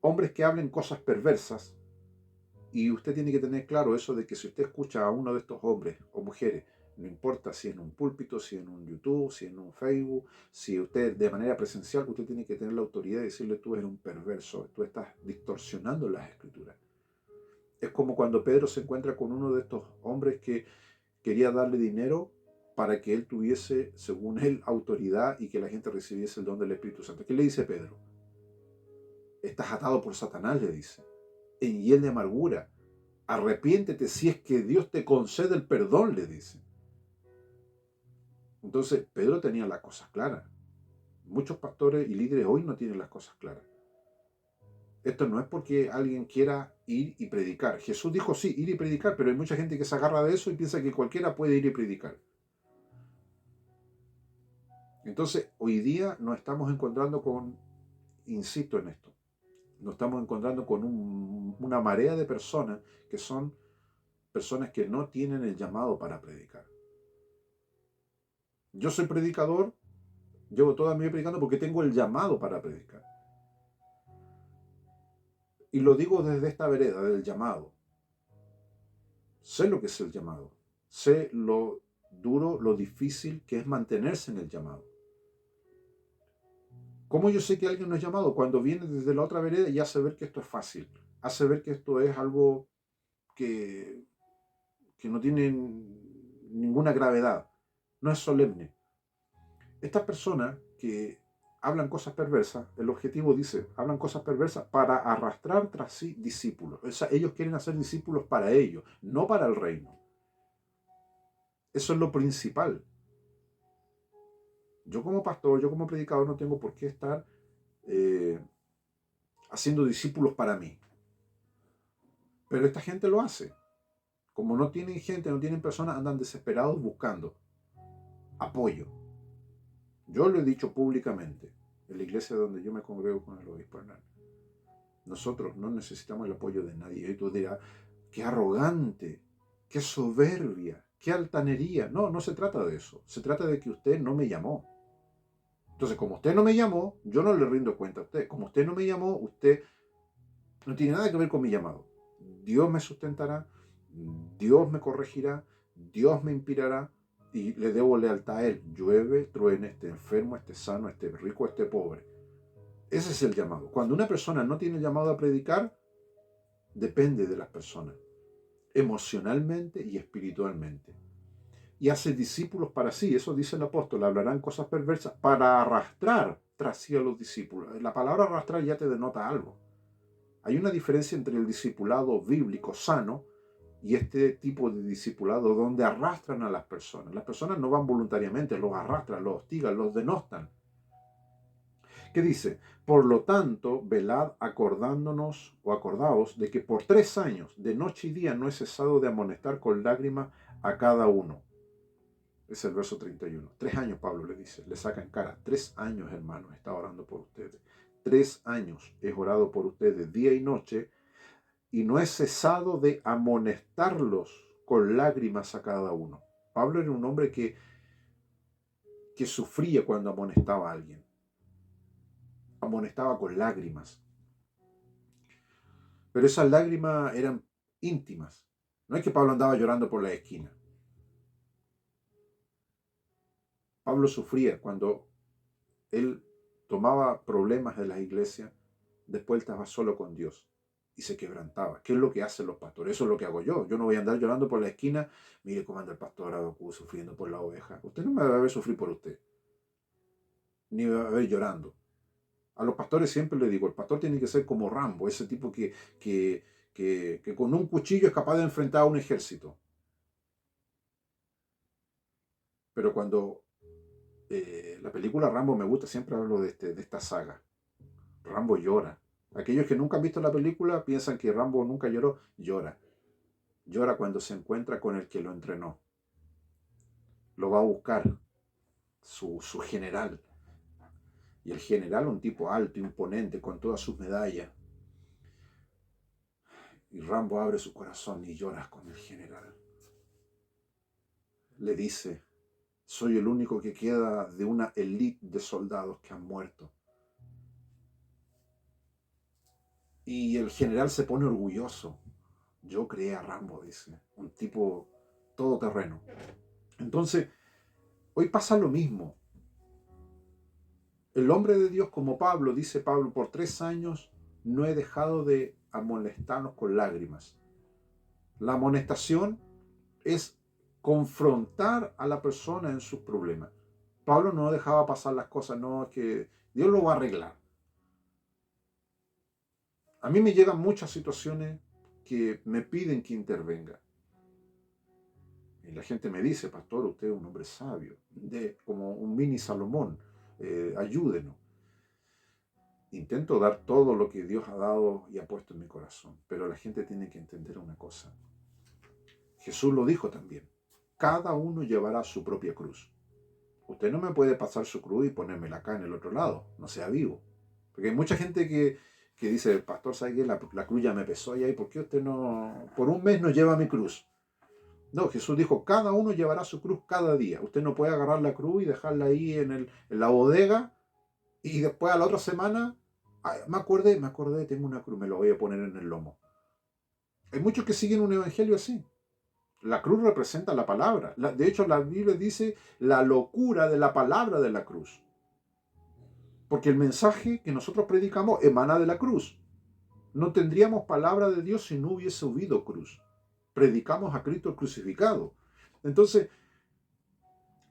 hombres que hablen cosas perversas. Y usted tiene que tener claro eso de que si usted escucha a uno de estos hombres o mujeres, no importa si en un púlpito, si en un YouTube, si en un Facebook, si usted de manera presencial, usted tiene que tener la autoridad de decirle tú eres un perverso, tú estás distorsionando las escrituras. Es como cuando Pedro se encuentra con uno de estos hombres que quería darle dinero para que él tuviese, según él, autoridad y que la gente recibiese el don del Espíritu Santo. ¿Qué le dice Pedro? Estás atado por Satanás, le dice, en hiel de amargura. Arrepiéntete si es que Dios te concede el perdón, le dice. Entonces, Pedro tenía las cosas claras. Muchos pastores y líderes hoy no tienen las cosas claras. Esto no es porque alguien quiera ir y predicar. Jesús dijo sí, ir y predicar, pero hay mucha gente que se agarra de eso y piensa que cualquiera puede ir y predicar. Entonces, hoy día nos estamos encontrando con, insisto en esto, nos estamos encontrando con una marea de personas que son personas que no tienen el llamado para predicar. Yo soy predicador, llevo toda mi vida predicando porque tengo el llamado para predicar. Y lo digo desde esta vereda, del llamado. Sé lo que es el llamado. Sé lo duro, lo difícil que es mantenerse en el llamado. ¿Cómo yo sé que alguien no es llamado? Cuando viene desde la otra vereda y hace ver que esto es fácil. Hace ver que esto es algo que, que no tiene ninguna gravedad. No es solemne. Estas personas que hablan cosas perversas, el objetivo dice, hablan cosas perversas para arrastrar tras sí discípulos. O sea, ellos quieren hacer discípulos para ellos, no para el reino. Eso es lo principal. Yo como pastor, yo como predicador no tengo por qué estar eh, haciendo discípulos para mí. Pero esta gente lo hace. Como no tienen gente, no tienen personas, andan desesperados buscando apoyo. Yo lo he dicho públicamente en la iglesia donde yo me congrego con el obispo Hernán. Nosotros no necesitamos el apoyo de nadie. Y tú dirás, qué arrogante, qué soberbia, qué altanería. No, no se trata de eso. Se trata de que usted no me llamó. Entonces, como usted no me llamó, yo no le rindo cuenta a usted. Como usted no me llamó, usted no tiene nada que ver con mi llamado. Dios me sustentará, Dios me corregirá, Dios me inspirará y le debo lealtad a Él. Llueve, truene, esté enfermo, esté sano, esté rico, esté pobre. Ese es el llamado. Cuando una persona no tiene llamado a predicar, depende de las personas, emocionalmente y espiritualmente. Y hace discípulos para sí, eso dice el apóstol, hablarán cosas perversas para arrastrar tras sí a los discípulos. La palabra arrastrar ya te denota algo. Hay una diferencia entre el discipulado bíblico sano y este tipo de discipulado donde arrastran a las personas. Las personas no van voluntariamente, los arrastran, los hostigan, los denostan. ¿Qué dice? Por lo tanto, velad acordándonos o acordaos de que por 3 años, de noche y día, no he cesado de amonestar con lágrimas a cada uno. Es el verso 31. 3 años, Pablo le dice, le saca en cara. 3 años, hermanos, he estado orando por ustedes. 3 años he orado por ustedes día y noche y no he cesado de amonestarlos con lágrimas a cada uno. Pablo era un hombre que sufría cuando amonestaba a alguien. Amonestaba con lágrimas. Pero esas lágrimas eran íntimas. No es que Pablo andaba llorando por la esquina. Pablo sufría cuando él tomaba problemas de la iglesia, después él estaba solo con Dios y se quebrantaba. ¿Qué es lo que hacen los pastores? Eso es lo que hago yo. Yo no voy a andar llorando por la esquina. Mire cómo anda el pastor Abacú sufriendo por la oveja. Usted no me va a ver sufrir por usted, ni me va a ver llorando. A los pastores siempre les digo, el pastor tiene que ser como Rambo, ese tipo que con un cuchillo es capaz de enfrentar a un ejército. Pero cuando la película Rambo me gusta, siempre hablo de esta saga. Rambo llora. Aquellos que nunca han visto la película piensan que Rambo nunca lloró. Llora. Llora cuando se encuentra con el que lo entrenó. Lo va a buscar, su general. Y el general, un tipo alto, imponente, con todas sus medallas. Y Rambo abre su corazón y llora con el general. Le dice, soy el único que queda de una élite de soldados que han muerto. Y el general se pone orgulloso. Yo creé a Rambo, dice, un tipo todoterreno. Entonces, hoy pasa lo mismo. El hombre de Dios como Pablo, dice Pablo, por 3 años no he dejado de amonestarnos con lágrimas. La amonestación es confrontar a la persona en sus problemas. Pablo no dejaba pasar las cosas, no, es que Dios lo va a arreglar. A mí me llegan muchas situaciones que me piden que intervenga. Y la gente me dice, pastor, usted es un hombre sabio, como un mini Salomón, ayúdenos. Intento dar todo lo que Dios ha dado y ha puesto en mi corazón, pero la gente tiene que entender una cosa. Jesús lo dijo también, cada uno llevará su propia cruz. Usted no me puede pasar su cruz y ponérmela acá en el otro lado, no sea vivo. Porque hay mucha gente que dice, pastor, ¿sabe qué? La cruz ya me pesó y ¿por qué usted no, por un mes no lleva mi cruz? No, Jesús dijo, cada uno llevará su cruz cada día. Usted no puede agarrar la cruz y dejarla ahí en la bodega y después a la otra semana, ay, me acordé, tengo una cruz, me lo voy a poner en el lomo. Hay muchos que siguen un evangelio así. La cruz representa la palabra. De hecho, la Biblia dice la locura de la palabra de la cruz. Porque el mensaje que nosotros predicamos emana de la cruz. No tendríamos palabra de Dios si no hubiese habido cruz. Predicamos a Cristo crucificado. Entonces,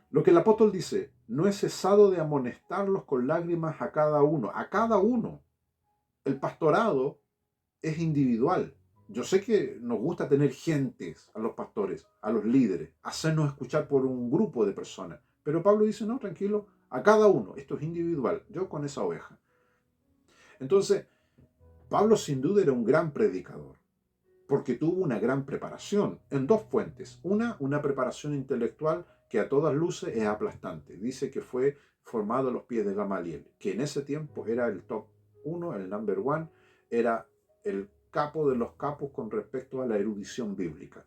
lo que el apóstol dice, no he cesado de amonestarlos con lágrimas a cada uno. A cada uno. El pastorado es individual. Yo sé que nos gusta tener gentes a los pastores, a los líderes, hacernos escuchar por un grupo de personas. Pero Pablo dice, no, tranquilo, a cada uno, esto es individual, yo con esa oveja. Entonces, Pablo sin duda era un gran predicador, porque tuvo una gran preparación en dos fuentes. Una preparación intelectual que a todas luces es aplastante. Dice que fue formado a los pies de Gamaliel, que en ese tiempo era el top 1, el number one, era el capo de los capos con respecto a la erudición bíblica.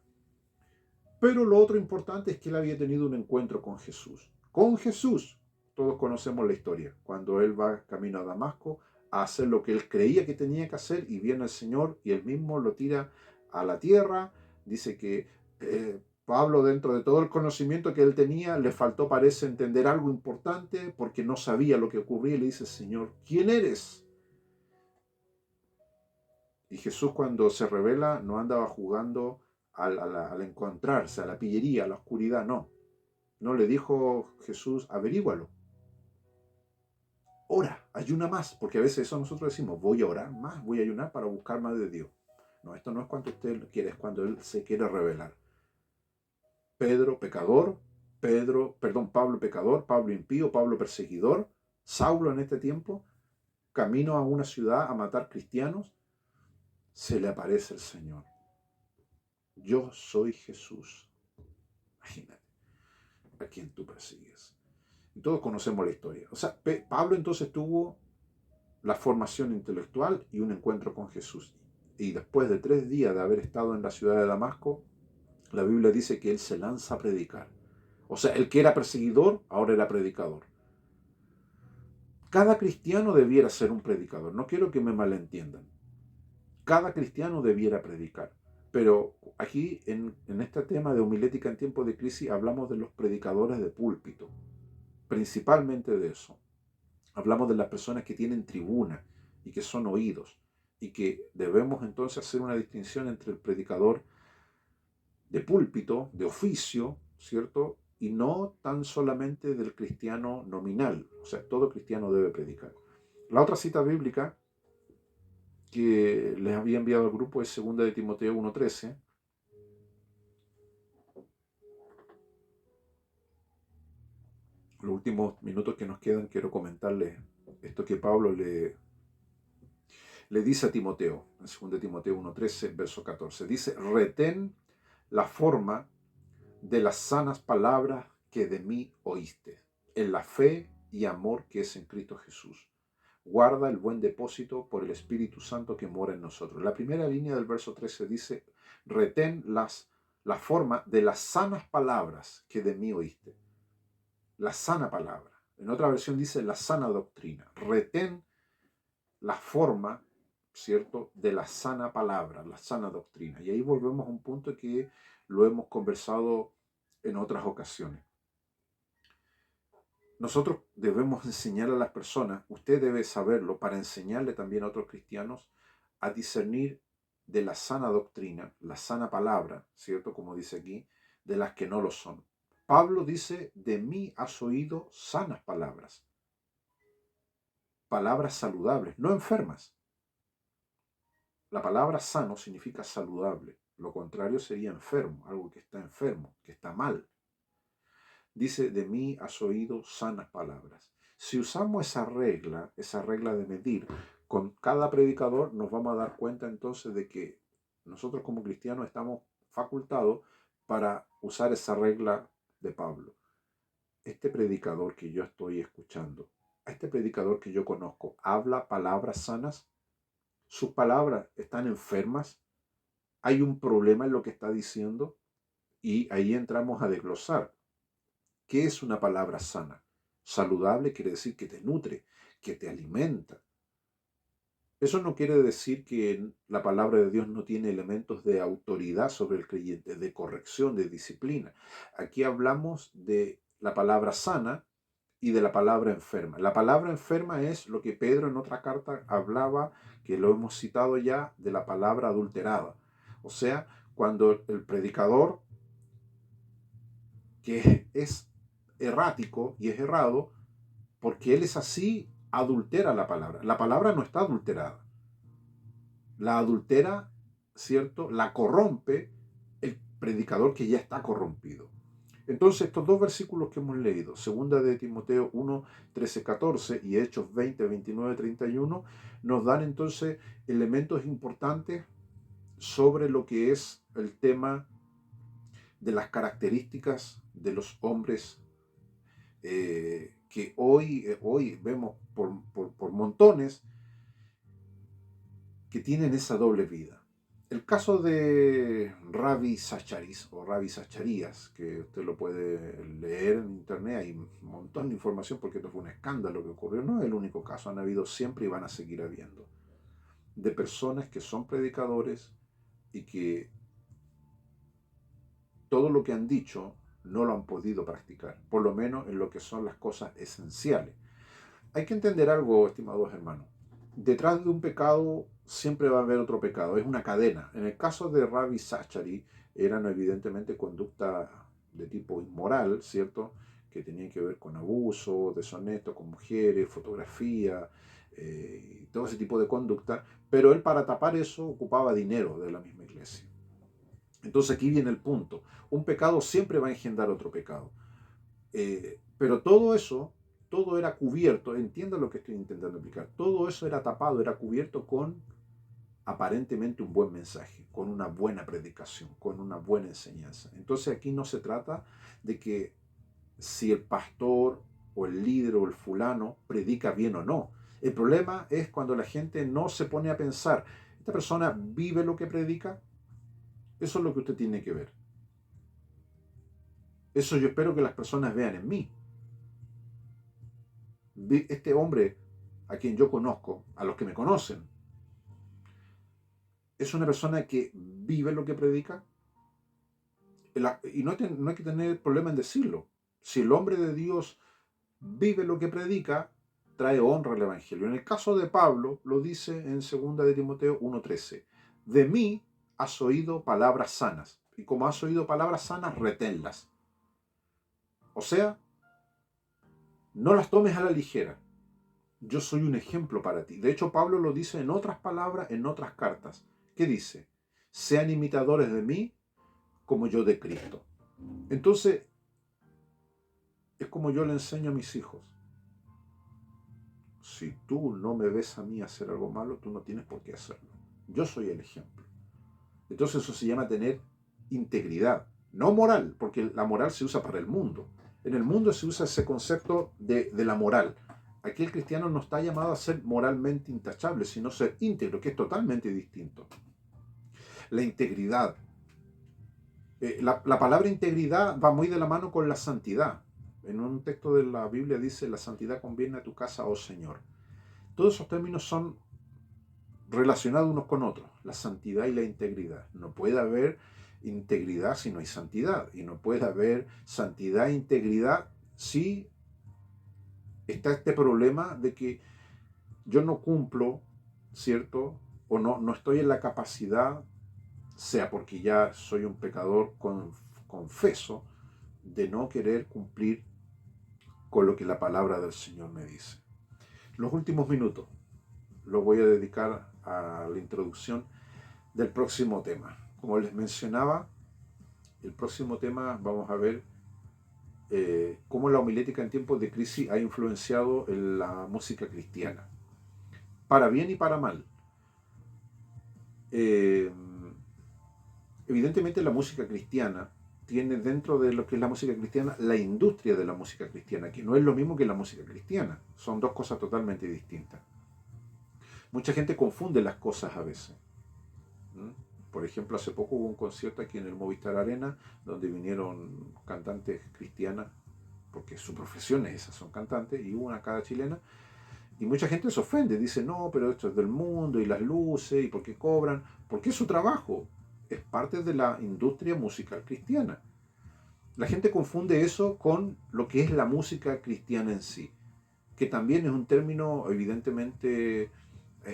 Pero lo otro importante es que él había tenido un encuentro con Jesús. Con Jesús, todos conocemos la historia, cuando él va camino a Damasco a hacer lo que él creía que tenía que hacer y viene el Señor y él mismo lo tira a la tierra. Dice que Pablo, dentro de todo el conocimiento que él tenía, le faltó, parece, entender algo importante porque no sabía lo que ocurría y le dice, Señor, ¿quién eres? Y Jesús, cuando se revela, no andaba jugando al encontrarse, a la pillería, a la oscuridad, no. No le dijo Jesús, averígualo. Ora, ayuna más, porque a veces eso nosotros decimos, voy a orar más, voy a ayunar para buscar más de Dios. No, esto no es cuando usted quiere, es cuando Él se quiere revelar. Pedro, pecador, Pablo pecador, Pablo impío, Pablo perseguidor, Saulo en este tiempo, camino a una ciudad a matar cristianos, se le aparece el Señor. Yo soy Jesús. Imagínate, a quien tú persigues. Y todos conocemos la historia. O sea, Pablo entonces tuvo la formación intelectual y un encuentro con Jesús. Y después de 3 días de haber estado en la ciudad de Damasco, la Biblia dice que él se lanza a predicar. O sea, el que era perseguidor, ahora era predicador. Cada cristiano debiera ser un predicador. No quiero que me malentiendan. Cada cristiano debiera predicar. Pero aquí, en este tema de homilética en tiempos de crisis, hablamos de los predicadores de púlpito. Principalmente de eso. Hablamos de las personas que tienen tribuna y que son oídos. Y que debemos entonces hacer una distinción entre el predicador de púlpito, de oficio, ¿cierto? Y no tan solamente del cristiano nominal. O sea, todo cristiano debe predicar. La otra cita bíblica que les había enviado al grupo es 2 de Timoteo 1:13. Los últimos minutos que nos quedan quiero comentarles esto que Pablo le dice a Timoteo, en 2 de Timoteo 1:13, verso 14. Dice, retén la forma de las sanas palabras que de mí oíste, en la fe y amor que es en Cristo Jesús. Guarda el buen depósito por el Espíritu Santo que mora en nosotros. La primera línea del verso 13 dice, retén la forma de las sanas palabras que de mí oíste. La sana palabra. En otra versión dice la sana doctrina. Retén la forma, ¿cierto?, de la sana palabra, la sana doctrina. Y ahí volvemos a un punto que lo hemos conversado en otras ocasiones. Nosotros debemos enseñar a las personas, usted debe saberlo, para enseñarle también a otros cristianos a discernir de la sana doctrina, la sana palabra, ¿cierto?, como dice aquí, de las que no lo son. Pablo dice, de mí has oído sanas palabras, palabras saludables, no enfermas. La palabra sano significa saludable, lo contrario sería enfermo, algo que está enfermo, que está mal. Dice, de mí has oído sanas palabras. Si usamos esa regla de medir con cada predicador, nos vamos a dar cuenta entonces de que nosotros como cristianos estamos facultados para usar esa regla de Pablo. Este predicador que yo estoy escuchando, a este predicador que yo conozco, ¿habla palabras sanas? ¿Sus palabras están enfermas? ¿Hay un problema en lo que está diciendo? Y ahí entramos a desglosar. ¿Qué es una palabra sana? Saludable quiere decir que te nutre, que te alimenta. Eso no quiere decir que la palabra de Dios no tiene elementos de autoridad sobre el creyente, de corrección, de disciplina. Aquí hablamos de la palabra sana y de la palabra enferma. La palabra enferma es lo que Pedro en otra carta hablaba, que lo hemos citado ya, de la palabra adulterada. O sea, cuando el predicador, que es errático y es errado, porque él es así, adultera la palabra. La palabra no está adulterada. La adultera, ¿cierto? La corrompe el predicador que ya está corrompido. Entonces, estos dos versículos que hemos leído, segunda de Timoteo 1, 13, 14 y Hechos 20, 29, 31, nos dan entonces elementos importantes sobre lo que es el tema de las características de los hombres que hoy vemos por montones que tienen esa doble vida. El caso de Ravi Zacharis o Ravi Zacharías, que usted lo puede leer en internet, hay un montón de información porque esto fue un escándalo que ocurrió, no es el único caso, han habido siempre y van a seguir habiendo, de personas que son predicadores y que todo lo que han dicho no lo han podido practicar, por lo menos en lo que son las cosas esenciales. Hay que entender algo, estimados hermanos. Detrás de un pecado siempre va a haber otro pecado. Es una cadena. En el caso de Ravi Zachary, eran evidentemente conducta de tipo inmoral, ¿cierto? Que tenían que ver con abuso, deshonesto con mujeres, fotografía, todo ese tipo de conducta. Pero él, para tapar eso, ocupaba dinero de la misma iglesia. Entonces aquí viene el punto. Un pecado siempre va a engendrar otro pecado. Pero todo era cubierto, entiendo lo que estoy intentando explicar, todo eso era tapado, era cubierto con aparentemente un buen mensaje, con una buena predicación, con una buena enseñanza. Entonces aquí no se trata de que si el pastor o el líder o el fulano predica bien o no. El problema es cuando la gente no se pone a pensar, ¿esta persona vive lo que predica? Eso es lo que usted tiene que ver. Eso yo espero que las personas vean en mí. Este hombre a quien yo conozco, a los que me conocen, es una persona que vive lo que predica. Y no hay que tener problema en decirlo. Si el hombre de Dios vive lo que predica, trae honra al Evangelio. En el caso de Pablo, lo dice en 2 de Timoteo 1:13. De mí has oído palabras sanas. Y como has oído palabras sanas, reténlas. O sea, no las tomes a la ligera. Yo soy un ejemplo para ti. De hecho, Pablo lo dice en otras palabras, en otras cartas. ¿Qué dice? Sean imitadores de mí como yo de Cristo. Entonces, es como yo le enseño a mis hijos. Si tú no me ves a mí hacer algo malo, tú no tienes por qué hacerlo. Yo soy el ejemplo. Entonces eso se llama tener integridad, no moral, porque la moral se usa para el mundo. En el mundo se usa ese concepto de la moral. Aquí el cristiano no está llamado a ser moralmente intachable, sino ser íntegro, que es totalmente distinto. La integridad. La palabra integridad va muy de la mano con la santidad. En un texto de la Biblia dice, la santidad conviene a tu casa, oh Señor. Todos esos términos son relacionados unos con otros, la santidad y la integridad. No puede haber integridad si no hay santidad, y no puede haber santidad e integridad si está este problema de que yo no cumplo, ¿cierto? O no estoy en la capacidad, sea porque ya soy un pecador confeso, de no querer cumplir con lo que la palabra del Señor me dice. Los últimos minutos los voy a dedicar a la introducción del próximo tema. Como les mencionaba, el próximo tema vamos a ver cómo la homilética en tiempos de crisis ha influenciado en la música cristiana, para bien y para mal. Eh, Evidentemente la música cristiana tiene dentro de lo que es la música cristiana la industria de la música cristiana, que no es lo mismo que la música cristiana, son dos cosas totalmente distintas. Mucha gente confunde las cosas a veces. Por ejemplo, hace poco hubo un concierto aquí en el Movistar Arena donde vinieron cantantes cristianas, porque su profesión es esa, son cantantes, y hubo una cara chilena, Y mucha gente se ofende, dice, no, pero esto es del mundo y las luces y por qué cobran, porque es su trabajo, es parte de la industria musical cristiana. La gente confunde eso con lo que es la música cristiana en sí, que también es un término evidentemente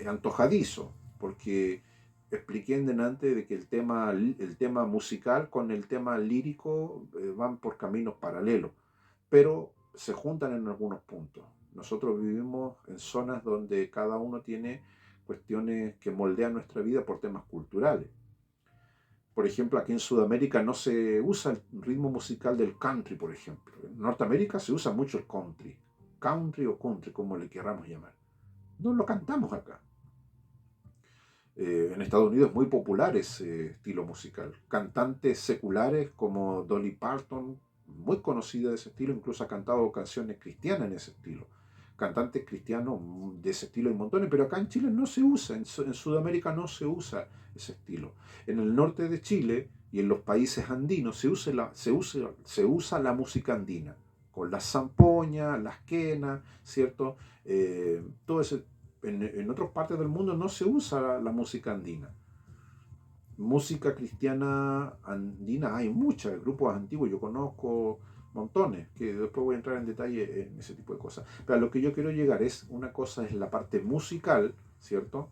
antojadizo, porque expliqué en delante de que el tema musical con el tema lírico van por caminos paralelos, pero se juntan en algunos puntos. Nosotros vivimos en zonas donde cada uno tiene cuestiones que moldean nuestra vida por temas culturales. Por ejemplo, aquí en Sudamérica no se usa el ritmo musical del country, por ejemplo. En Norteamérica se usa mucho el country o country, como le queramos llamar. No lo cantamos acá. En Estados Unidos es muy popular ese estilo musical. Cantantes seculares como Dolly Parton, muy conocida de ese estilo, incluso ha cantado canciones cristianas en ese estilo. Cantantes cristianos de ese estilo hay montones, pero acá en Chile no se usa, en Sudamérica no se usa ese estilo. En el norte de Chile y en los países andinos se usa la música andina, con las zampoñas, las quenas, ¿cierto? Todo ese en otras partes del mundo no se usa la música andina. Música cristiana andina hay muchas, grupos antiguos, yo conozco montones, que después voy a entrar en detalle en ese tipo de cosas. Pero a lo que yo quiero llegar es, una cosa es la parte musical, ¿cierto?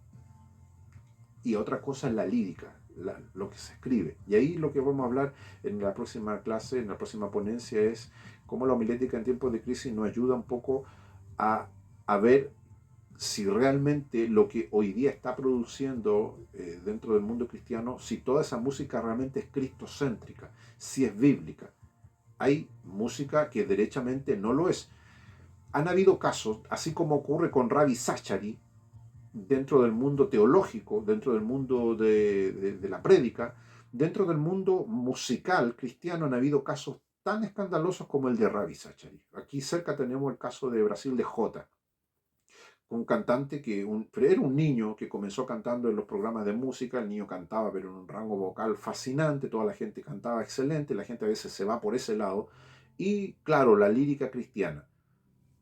Y otra cosa es la lírica, lo que se escribe. Y ahí lo que vamos a hablar en la próxima clase, en la próxima ponencia, es cómo la homilética en tiempos de crisis nos ayuda un poco a ver si realmente lo que hoy día está produciendo dentro del mundo cristiano, si toda esa música realmente es cristocéntrica, si es bíblica. Hay música que derechamente no lo es. Han habido casos, así como ocurre con Ravi Zachary, dentro del mundo teológico, dentro del mundo de la prédica, dentro del mundo musical cristiano han habido casos tan escandalosos como el de Ravi Zachary. Aquí cerca tenemos el caso de Brasil de Jota, un cantante era un niño que comenzó cantando en los programas de música, el niño cantaba pero en un rango vocal fascinante, toda la gente cantaba excelente, la gente a veces se va por ese lado, y claro, la lírica cristiana,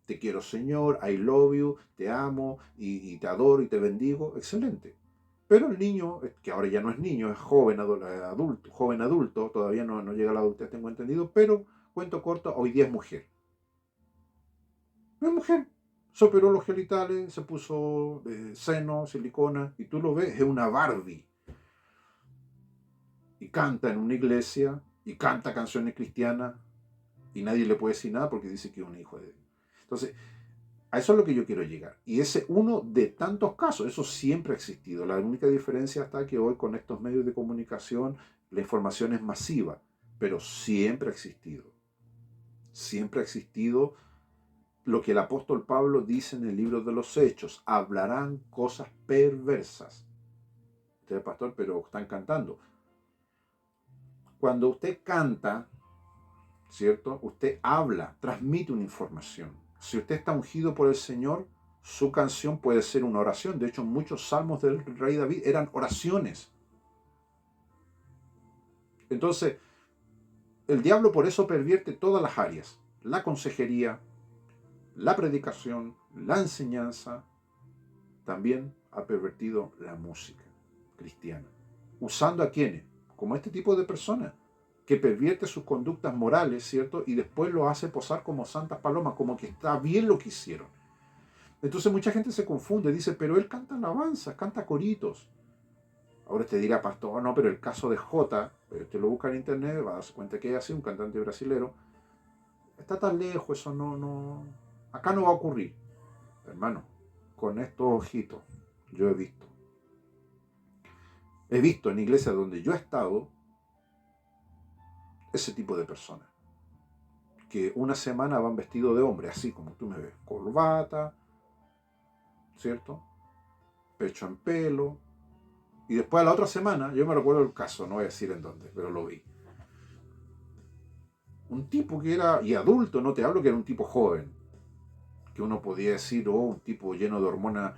te quiero Señor, I love you, te amo y te adoro y te bendigo, excelente. Pero el niño, que ahora ya no es niño, es joven adulto, todavía no llega a la adultez, tengo entendido, pero cuento corto, hoy día es mujer. No es mujer. Se operó los genitales, se puso seno, silicona, y tú lo ves, es una Barbie. Y canta en una iglesia, y canta canciones cristianas, y nadie le puede decir nada porque dice que es un hijo de Dios. Entonces, a eso es lo que yo quiero llegar. Y ese uno de tantos casos, eso siempre ha existido. La única diferencia está que hoy con estos medios de comunicación la información es masiva, pero siempre ha existido. Siempre ha existido lo que el apóstol Pablo dice en el libro de los Hechos, hablarán cosas perversas. Usted es pastor, pero están cantando. Cuando usted canta, ¿cierto? Usted habla, transmite una información. Si usted está ungido por el Señor, su canción puede ser una oración. De hecho, muchos salmos del rey David eran oraciones. Entonces, el diablo por eso pervierte todas las áreas. La consejería, la predicación, la enseñanza, también ha pervertido la música cristiana. ¿Usando a quiénes? Como este tipo de personas, que pervierte sus conductas morales, ¿cierto? Y después lo hace posar como santas palomas, como que está bien lo que hicieron. Entonces mucha gente se confunde, dice, pero él canta alabanzas, canta coritos. Ahora te dirá, pastor, no, pero el caso de Jota, te lo busca en internet, va a darse cuenta que es así, un cantante brasilero, está tan lejos, eso acá no va a ocurrir. Hermano, con estos ojitos, yo he visto en iglesias donde yo he estado ese tipo de personas que una semana van vestidos de hombre, así como tú me ves, corbata, ¿cierto? Pecho en pelo, y después a la otra semana, yo me recuerdo el caso, no voy a decir en dónde, pero lo vi. Un tipo que era, y adulto, no te hablo que era un tipo joven, que uno podía decir, oh, un tipo lleno de hormonas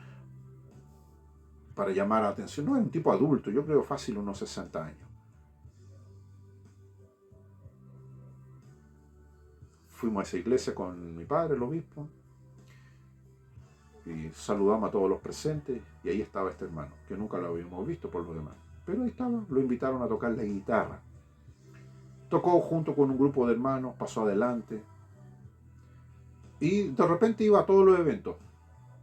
para llamar la atención. No, es un tipo adulto, yo creo fácil unos 60 años. Fuimos a esa iglesia con mi padre, el obispo, y saludamos a todos los presentes, y ahí estaba este hermano, que nunca lo habíamos visto por lo demás. Pero ahí estaba, lo invitaron a tocar la guitarra. Tocó junto con un grupo de hermanos, pasó adelante, y de repente iba a todos los eventos.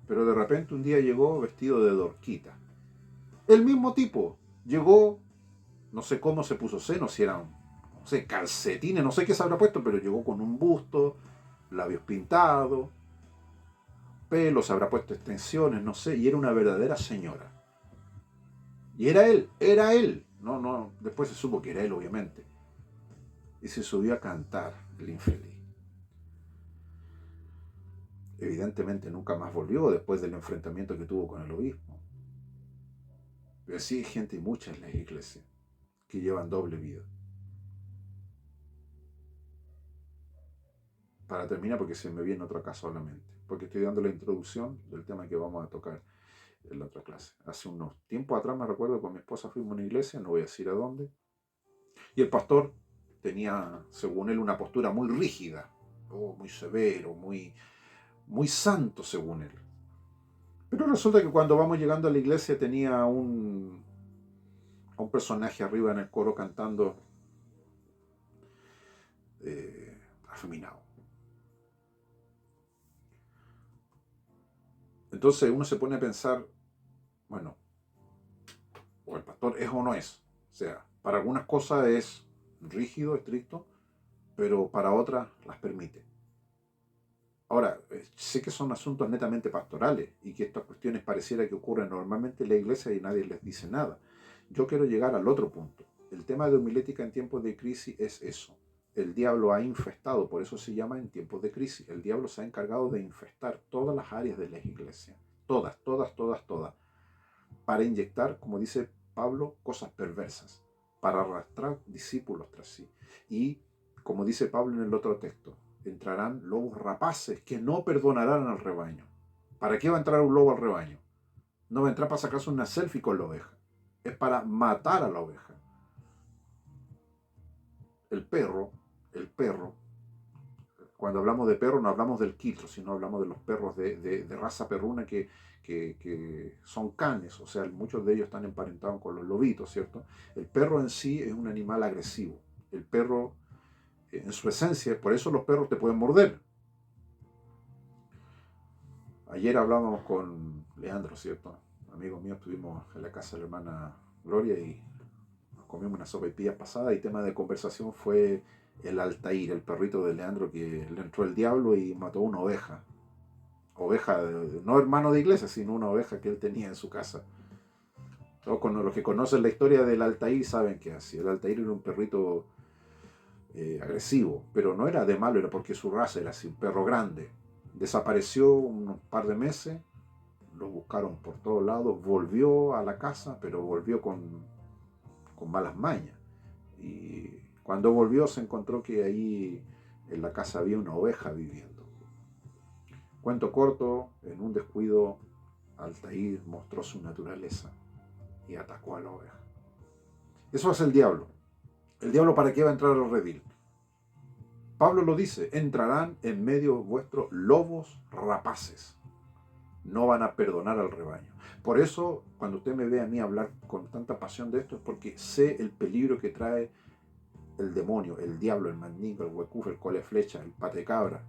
Pero de repente un día llegó vestido de Dorquita. El mismo tipo llegó, no sé cómo se puso seno, si eran, no sé, calcetines, no sé qué se habrá puesto, pero llegó con un busto, labios pintados, pelo, se habrá puesto extensiones, no sé, y era una verdadera señora. Y era él. No, no, después se supo que era él, obviamente. Y se subió a cantar el infeliz. Evidentemente nunca más volvió después del enfrentamiento que tuvo con el obispo. Pero sí hay gente y mucha en las iglesias que llevan doble vida. Para terminar, porque se me viene otro caso a la mente, porque estoy dando la introducción del tema que vamos a tocar en la otra clase. Hace unos tiempos atrás me recuerdo con mi esposa fuimos a una iglesia, no voy a decir a dónde, y el pastor tenía, según él, una postura muy rígida, muy severo, muy santo según él. Pero resulta que cuando vamos llegando a la iglesia tenía un personaje arriba en el coro cantando afeminado. Entonces uno se pone a pensar, bueno, o el pastor es o no es. O sea, para algunas cosas es rígido, estricto, pero para otras las permite. Ahora, sé que son asuntos netamente pastorales y que estas cuestiones pareciera que ocurren normalmente en la iglesia y nadie les dice nada. Yo quiero llegar al otro punto. El tema de homilética en tiempos de crisis es eso. El diablo ha infestado, por eso se llama en tiempos de crisis. El diablo se ha encargado de infestar todas las áreas de las iglesias. Todas, todas, todas, todas. Para inyectar, como dice Pablo, cosas perversas. Para arrastrar discípulos tras sí. Y, como dice Pablo en el otro texto, entrarán lobos rapaces que no perdonarán al rebaño. ¿Para qué va a entrar un lobo al rebaño? No va a entrar para sacarse una selfie con la oveja. Es para matar a la oveja. El perro, cuando hablamos de perro no hablamos del quiltro, sino hablamos de los perros de raza perruna que son canes, o sea, muchos de ellos están emparentados con los lobitos, ¿cierto? El perro en sí es un animal agresivo. El perro, en su esencia, por eso los perros te pueden morder. Ayer hablábamos con Leandro, ¿cierto? Amigos míos, estuvimos en la casa de la hermana Gloria y nos comimos una sopaipilla pasada y tema de conversación fue el Altair, el perrito de Leandro que le entró el diablo y mató una oveja. Oveja, no hermano de iglesia, sino una oveja que él tenía en su casa. Todos los que conocen la historia del Altair saben que así. El Altair era un perrito agresivo, pero no era de malo, era porque su raza era así, un perro grande. Desapareció un par de meses, lo buscaron por todos lados, volvió a la casa, pero volvió con malas mañas. Y cuando volvió se encontró que ahí en la casa había una oveja viviendo. Cuento corto, en un descuido, Altair mostró su naturaleza y atacó a la oveja. Eso hace el diablo. ¿El diablo para qué va a entrar al redil? Pablo lo dice, entrarán en medio vuestros lobos rapaces. No van a perdonar al rebaño. Por eso, cuando usted me ve a mí hablar con tanta pasión de esto, es porque sé el peligro que trae el demonio, el diablo, el mandingo, el huecuf, el cole flecha, el pate cabra.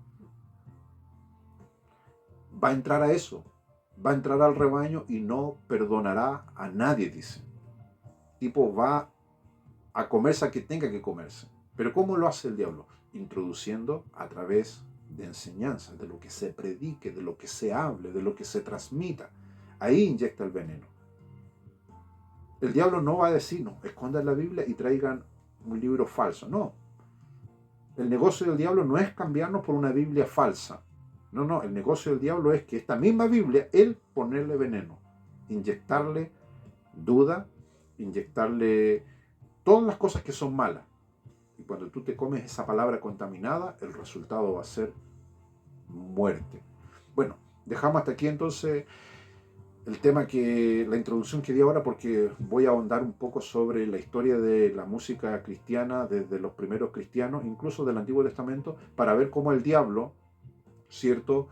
Va a entrar a eso, va a entrar al rebaño y no perdonará a nadie, dice. Tipo va a comerse a que tenga que comerse. Pero ¿cómo lo hace el diablo? Introduciendo a través de enseñanzas, de lo que se predique, de lo que se hable, de lo que se transmita. Ahí inyecta el veneno. El diablo no va a decir, no, escondan la Biblia y traigan un libro falso. No. El negocio del diablo no es cambiarnos por una Biblia falsa. No, no, el negocio del diablo es que esta misma Biblia, él ponerle veneno, inyectarle duda, inyectarle todas las cosas que son malas. Y cuando tú te comes esa palabra contaminada, el resultado va a ser muerte. Bueno, dejamos hasta aquí entonces el tema la introducción que di ahora, porque voy a ahondar un poco sobre la historia de la música cristiana desde los primeros cristianos, incluso del Antiguo Testamento, para ver cómo el diablo, ¿cierto?,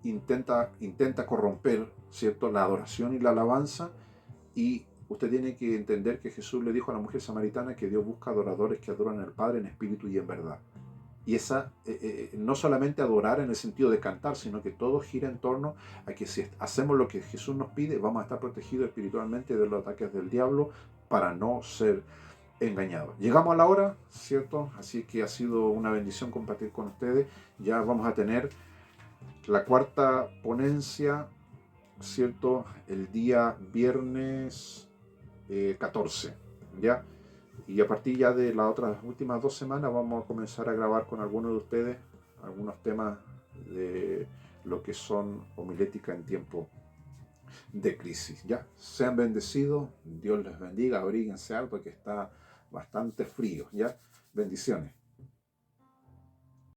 intenta corromper, ¿cierto?, la adoración y la alabanza. Y usted tiene que entender que Jesús le dijo a la mujer samaritana que Dios busca adoradores que adoran al Padre en espíritu y en verdad. Y esa, no solamente adorar en el sentido de cantar, sino que todo gira en torno a que si hacemos lo que Jesús nos pide, vamos a estar protegidos espiritualmente de los ataques del diablo para no ser engañados. Llegamos a la hora, ¿cierto? Así que ha sido una bendición compartir con ustedes. Ya vamos a tener la cuarta ponencia, ¿cierto? El día viernes 14, ¿ya? Y a partir ya de las otras últimas 2 semanas vamos a comenzar a grabar con algunos de ustedes algunos temas de lo que son homilética en tiempo de crisis. Ya, sean bendecidos, Dios les bendiga, abríguense algo que está bastante frío. Ya, bendiciones.